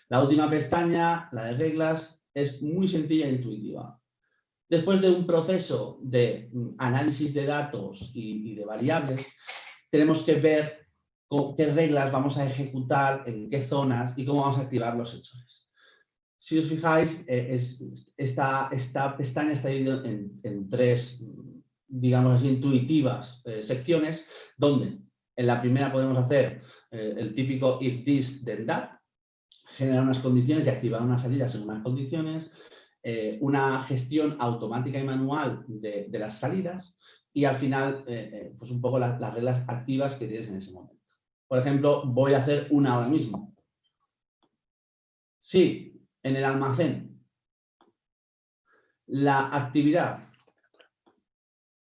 La última pestaña, la de reglas, es muy sencilla e intuitiva. Después de un proceso de análisis de datos y de variables, tenemos que ver qué reglas vamos a ejecutar, en qué zonas y cómo vamos a activar los sensores. Si os fijáis, esta pestaña está dividida en tres, digamos así, intuitivas secciones, donde en la primera podemos hacer el típico if this, then that, generar unas condiciones y activar una salida según unas condiciones, una gestión automática y manual de las salidas y al final, pues un poco las reglas activas que tienes en ese momento. Por ejemplo, voy a hacer una ahora mismo. Si en el almacén la actividad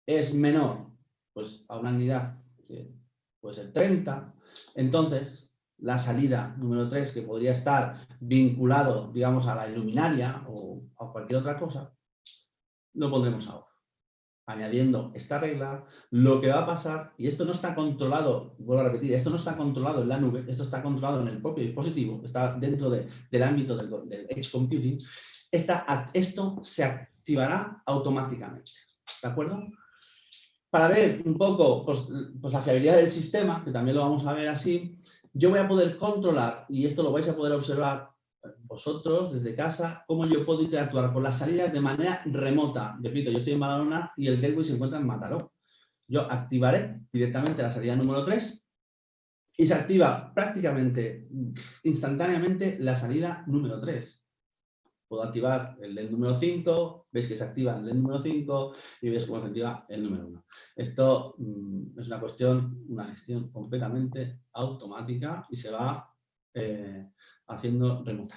es menor, pues a una unidad que puede ser 30, entonces la salida número 3, que podría estar vinculado, digamos, a la luminaria o a cualquier otra cosa, lo pondremos ahora. Añadiendo esta regla, lo que va a pasar, y esto no está controlado, vuelvo a repetir, esto no está controlado en la nube, esto está controlado en el propio dispositivo, está dentro del ámbito del Edge Computing, esto se activará automáticamente. ¿De acuerdo? Para ver un poco pues la fiabilidad del sistema, que también lo vamos a ver así, yo voy a poder controlar, y esto lo vais a poder observar vosotros desde casa, cómo yo puedo interactuar con las salidas de manera remota. Repito, yo estoy en Badalona y el gateway se encuentra en Mataró. Yo activaré directamente la salida número 3 y se activa prácticamente instantáneamente la salida número 3. Puedo activar el LED número 5, veis que se activa el LED número 5 y veis cómo se activa el número 1. Esto es una gestión completamente automática y se va haciendo remotamente.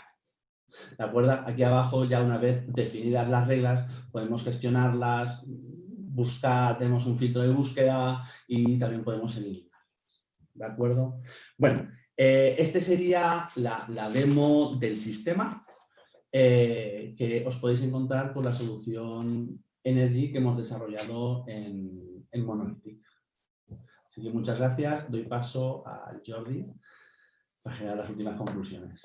¿De acuerdo? Aquí abajo, ya una vez definidas las reglas, podemos gestionarlas, buscar, tenemos un filtro de búsqueda y también podemos eliminarlas. ¿De acuerdo? Bueno, este sería la demo del sistema que os podéis encontrar con la solución Energy que hemos desarrollado en Monolithic. Así que muchas gracias. Doy paso a Jordi para generar las últimas conclusiones.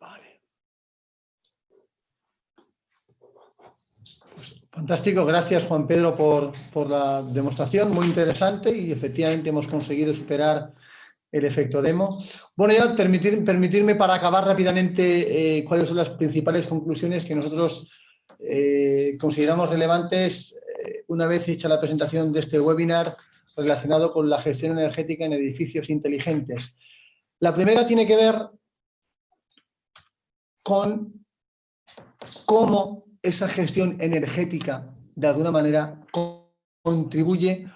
Vale. Pues, fantástico, gracias Juan Pedro por la demostración, muy interesante y efectivamente hemos conseguido superar el efecto demo. Bueno, ya permitirme para acabar rápidamente cuáles son las principales conclusiones que nosotros consideramos relevantes una vez hecha la presentación de este webinar relacionado con la gestión energética en edificios inteligentes. La primera tiene que ver con cómo esa gestión energética de alguna manera contribuye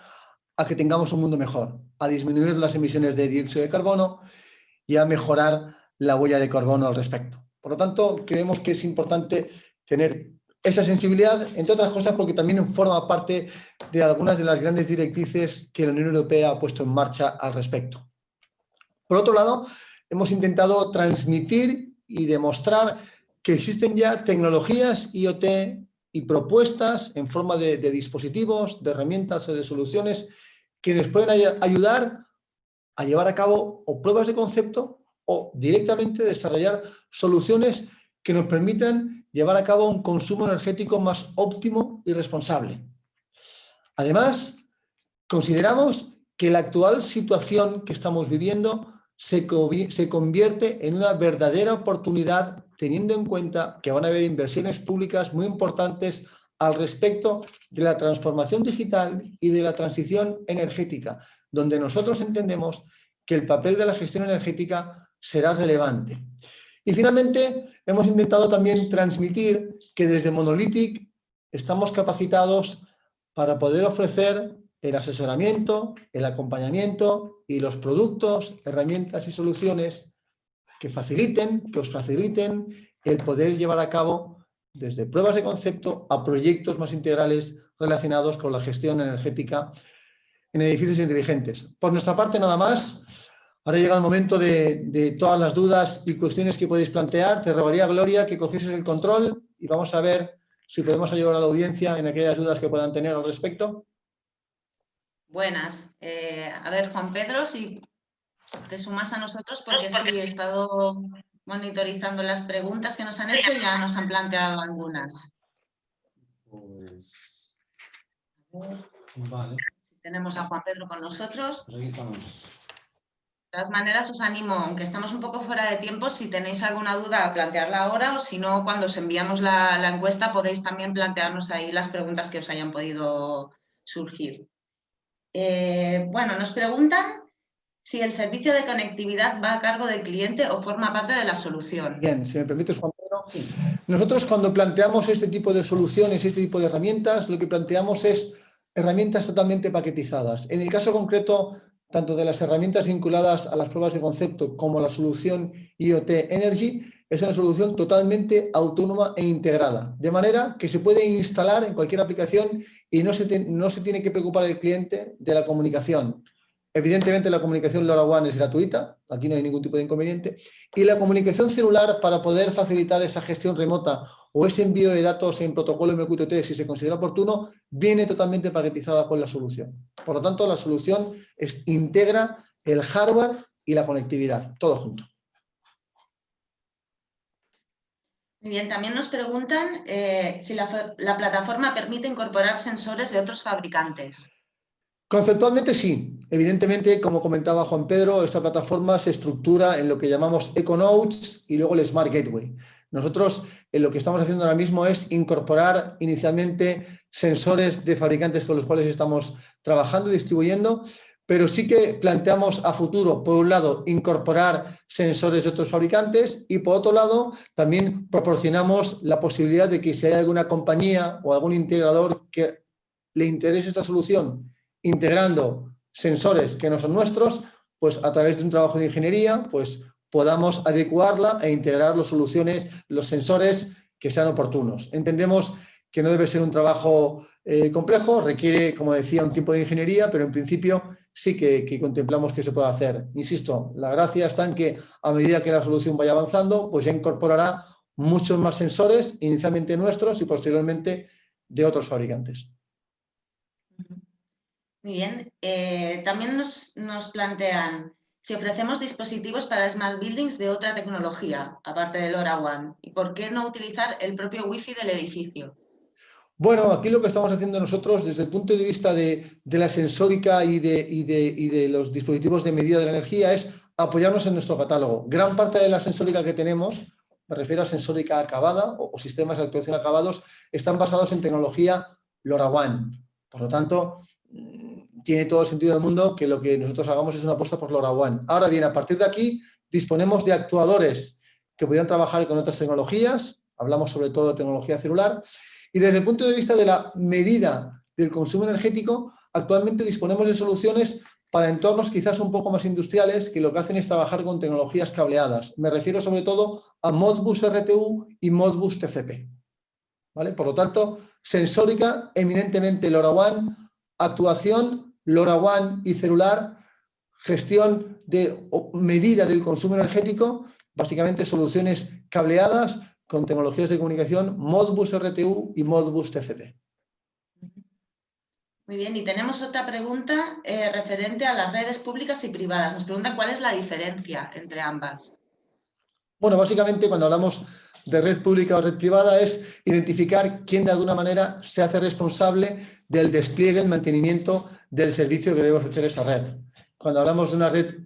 a que tengamos un mundo mejor, a disminuir las emisiones de dióxido de carbono y a mejorar la huella de carbono al respecto. Por lo tanto, creemos que es importante tener esa sensibilidad, entre otras cosas porque también forma parte de algunas de las grandes directrices que la Unión Europea ha puesto en marcha al respecto. Por otro lado, hemos intentado transmitir y demostrar que existen ya tecnologías IoT y propuestas en forma de dispositivos, de herramientas o de soluciones que nos pueden ayudar a llevar a cabo o pruebas de concepto o directamente desarrollar soluciones que nos permitan llevar a cabo un consumo energético más óptimo y responsable. Además, consideramos que la actual situación que estamos viviendo se convierte en una verdadera oportunidad, teniendo en cuenta que van a haber inversiones públicas muy importantes al respecto de la transformación digital y de la transición energética, donde nosotros entendemos que el papel de la gestión energética será relevante. Y finalmente, hemos intentado también transmitir que desde Monolithic estamos capacitados para poder ofrecer el asesoramiento, el acompañamiento y los productos, herramientas y soluciones que os faciliten el poder llevar a cabo desde pruebas de concepto a proyectos más integrales relacionados con la gestión energética en edificios inteligentes. Por nuestra parte, nada más. Ahora llega el momento de todas las dudas y cuestiones que podéis plantear. Te rogaría, Gloria, que cogieses el control y vamos a ver si podemos ayudar a la audiencia en aquellas dudas que puedan tener al respecto. Buenas. A ver, Juan Pedro, si te sumas a nosotros, porque sí he estado monitorizando las preguntas que nos han hecho y ya nos han planteado algunas. Pues, vale. Tenemos a Juan Pedro con nosotros. Pues aquí estamos. De todas maneras, os animo, aunque estamos un poco fuera de tiempo, si tenéis alguna duda, a plantearla ahora, o si no, cuando os enviamos la encuesta, podéis también plantearnos ahí las preguntas que os hayan podido surgir. Bueno, nos preguntan si el servicio de conectividad va a cargo del cliente o forma parte de la solución. Bien, si me permites, Juan Pedro. Nosotros, cuando planteamos este tipo de soluciones, este tipo de herramientas, lo que planteamos es herramientas totalmente paquetizadas. En el caso concreto, tanto de las herramientas vinculadas a las pruebas de concepto como la solución IoT Energy, es una solución totalmente autónoma e integrada, de manera que se puede instalar en cualquier aplicación y no se tiene que preocupar el cliente de la comunicación. Evidentemente, la comunicación LoRaWAN es gratuita, aquí no hay ningún tipo de inconveniente, y la comunicación celular, para poder facilitar esa gestión remota o ese envío de datos en protocolo MQTT, si se considera oportuno, viene totalmente paquetizada con la solución. Por lo tanto, la solución integra el hardware y la conectividad, todo junto. Muy bien, también nos preguntan si la plataforma permite incorporar sensores de otros fabricantes. Conceptualmente sí. Evidentemente, como comentaba Juan Pedro, esta plataforma se estructura en lo que llamamos EcoNodes y luego el Smart Gateway. Nosotros lo que estamos haciendo ahora mismo es incorporar inicialmente sensores de fabricantes con los cuales estamos trabajando y distribuyendo, pero sí que planteamos a futuro, por un lado, incorporar sensores de otros fabricantes y, por otro lado, también proporcionamos la posibilidad de que si hay alguna compañía o algún integrador que le interese esta solución, integrando sensores que no son nuestros, pues a través de un trabajo de ingeniería, pues podamos adecuarla e integrar las soluciones, los sensores que sean oportunos. Entendemos que no debe ser un trabajo complejo, requiere, como decía, un tiempo de ingeniería, pero en principio sí que contemplamos que se puede hacer. Insisto, la gracia está en que a medida que la solución vaya avanzando, pues ya incorporará muchos más sensores, inicialmente nuestros y posteriormente de otros fabricantes. Muy bien. También nos plantean si ofrecemos dispositivos para Smart Buildings de otra tecnología, aparte del LoRaWAN, y por qué no utilizar el propio Wi-Fi del edificio. Bueno, aquí lo que estamos haciendo nosotros desde el punto de vista de la sensórica y de los dispositivos de medida de la energía es apoyarnos en nuestro catálogo. Gran parte de la sensórica que tenemos, me refiero a sensórica acabada o sistemas de actuación acabados, están basados en tecnología LoRaWAN. Por lo tanto, tiene todo el sentido del mundo que lo que nosotros hagamos es una apuesta por LoRaWAN. Ahora bien, a partir de aquí disponemos de actuadores que podrían trabajar con otras tecnologías, hablamos sobre todo de tecnología celular, y desde el punto de vista de la medida del consumo energético, actualmente disponemos de soluciones para entornos quizás un poco más industriales que lo que hacen es trabajar con tecnologías cableadas. Me refiero sobre todo a Modbus RTU y Modbus TCP. ¿Vale? Por lo tanto, sensórica, eminentemente LoRaWAN, actuación LoRaWAN y celular, gestión de medida del consumo energético, básicamente soluciones cableadas con tecnologías de comunicación Modbus RTU y Modbus TCP. Muy bien, y tenemos otra pregunta referente a las redes públicas y privadas. Nos preguntan cuál es la diferencia entre ambas. Bueno, básicamente cuando hablamos de red pública o red privada es identificar quién de alguna manera se hace responsable del despliegue, el mantenimiento del servicio que debe ofrecer esa red. Cuando hablamos de una red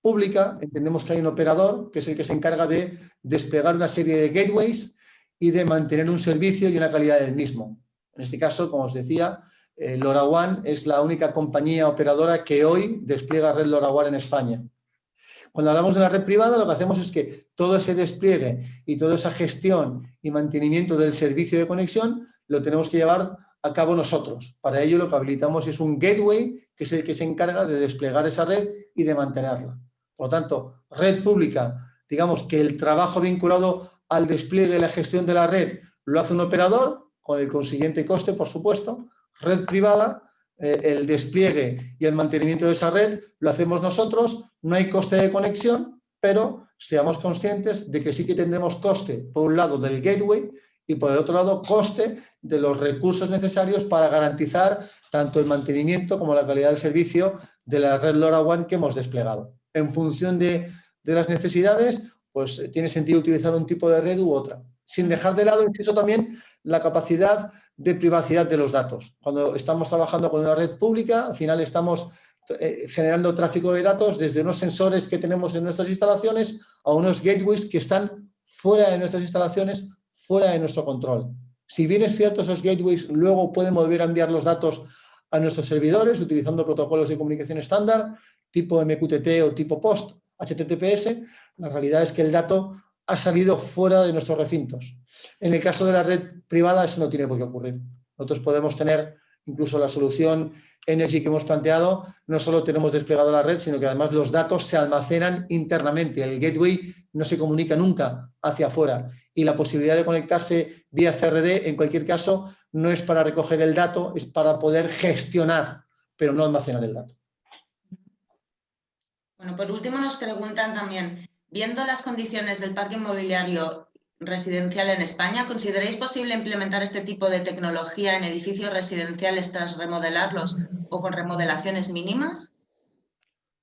pública, entendemos que hay un operador que es el que se encarga de desplegar una serie de gateways y de mantener un servicio y una calidad del mismo. En este caso, como os decía, LoRaWAN es la única compañía operadora que hoy despliega red LoRaWAN en España. Cuando hablamos de la red privada, lo que hacemos es que todo ese despliegue y toda esa gestión y mantenimiento del servicio de conexión lo tenemos que llevar a cabo nosotros. Para ello lo que habilitamos es un gateway, que es el que se encarga de desplegar esa red y de mantenerla. Por lo tanto, red pública, digamos que el trabajo vinculado al despliegue y la gestión de la red lo hace un operador, con el consiguiente coste, por supuesto. Red privada, el despliegue y el mantenimiento de esa red lo hacemos nosotros, no hay coste de conexión, pero seamos conscientes de que sí que tendremos coste, por un lado, del gateway y por el otro lado, coste de los recursos necesarios para garantizar tanto el mantenimiento como la calidad del servicio de la red LoRaWAN que hemos desplegado. En función de las necesidades, pues tiene sentido utilizar un tipo de red u otra, sin dejar de lado incluso también la capacidad de privacidad de los datos. Cuando estamos trabajando con una red pública, al final estamos generando tráfico de datos desde unos sensores que tenemos en nuestras instalaciones a unos gateways que están fuera de nuestras instalaciones, fuera de nuestro control. Si bien es cierto, esos gateways luego pueden volver a enviar los datos a nuestros servidores utilizando protocolos de comunicación estándar, tipo MQTT o tipo POST, HTTPS, la realidad es que el dato ha salido fuera de nuestros recintos. En el caso de la red privada, eso no tiene por qué ocurrir. Nosotros podemos tener incluso la solución Energy que hemos planteado, no solo tenemos desplegado la red, sino que además los datos se almacenan internamente. El gateway no se comunica nunca hacia afuera y la posibilidad de conectarse vía CRD, en cualquier caso, no es para recoger el dato, es para poder gestionar, pero no almacenar el dato. Bueno, por último nos preguntan también, viendo las condiciones del parque inmobiliario residencial en España, ¿consideráis posible implementar este tipo de tecnología en edificios residenciales tras remodelarlos o con remodelaciones mínimas?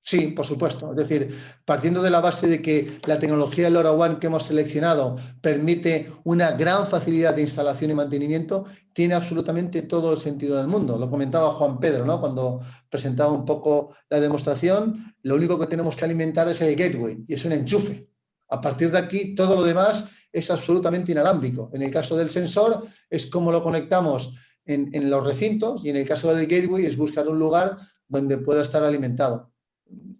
Sí, por supuesto. Es decir, partiendo de la base de que la tecnología LoRaWAN que hemos seleccionado permite una gran facilidad de instalación y mantenimiento, tiene absolutamente todo el sentido del mundo. Lo comentaba Juan Pedro, ¿no? Cuando presentaba un poco la demostración, lo único que tenemos que alimentar es el gateway y es un enchufe. A partir de aquí, todo lo demás es absolutamente inalámbrico. En el caso del sensor, es cómo lo conectamos en los recintos y en el caso del gateway es buscar un lugar donde pueda estar alimentado.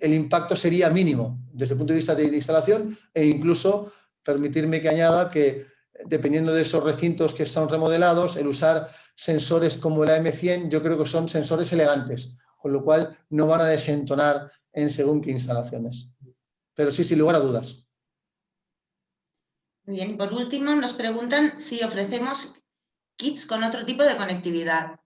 El impacto sería mínimo desde el punto de vista de instalación e incluso permitirme que añada que dependiendo de esos recintos que son remodelados, el usar sensores como el AM100 yo creo que son sensores elegantes, con lo cual no van a desentonar en según qué instalaciones. Pero sí, sin lugar a dudas. Muy bien, y por último nos preguntan si ofrecemos kits con otro tipo de conectividad.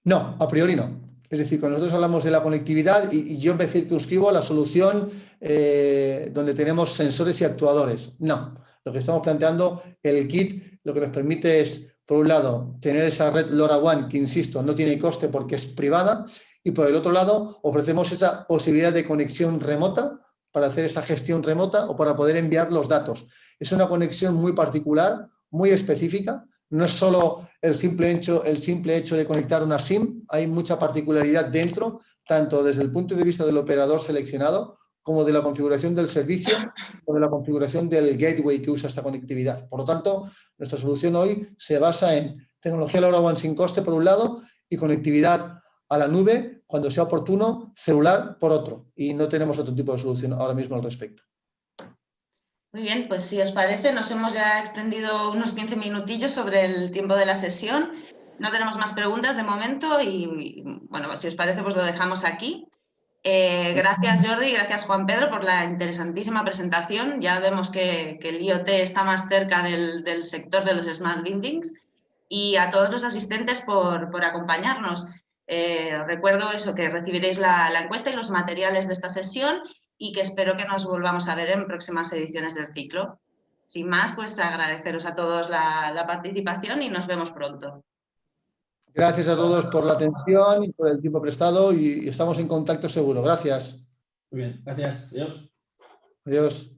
No, a priori no. Es decir, cuando nosotros hablamos de la conectividad, y yo me circunscribo a la solución donde tenemos sensores y actuadores. No, lo que estamos planteando, el kit, lo que nos permite es, por un lado, tener esa red LoRaWAN, que insisto, no tiene coste porque es privada, y por el otro lado, ofrecemos esa posibilidad de conexión remota para hacer esa gestión remota o para poder enviar los datos. Es una conexión muy particular, muy específica. No es solo el simple hecho de conectar una SIM, hay mucha particularidad dentro, tanto desde el punto de vista del operador seleccionado, como de la configuración del servicio o de la configuración del gateway que usa esta conectividad. Por lo tanto, nuestra solución hoy se basa en tecnología LoRaWAN sin coste, por un lado, y conectividad a la nube, cuando sea oportuno, celular, por otro. Y no tenemos otro tipo de solución ahora mismo al respecto. Muy bien, pues si os parece, nos hemos ya extendido unos 15 minutillos sobre el tiempo de la sesión. No tenemos más preguntas de momento y bueno, si os parece, pues lo dejamos aquí. Gracias Jordi, gracias Juan Pedro por la interesantísima presentación. Ya vemos que el IoT está más cerca del sector de los Smart Buildings y a todos los asistentes por acompañarnos. Recuerdo eso, que recibiréis la encuesta y los materiales de esta sesión y que espero que nos volvamos a ver en próximas ediciones del ciclo. Sin más, pues agradeceros a todos la participación y nos vemos pronto. Gracias a todos por la atención y por el tiempo prestado y estamos en contacto seguro. Gracias. Muy bien, gracias. Adiós. Adiós.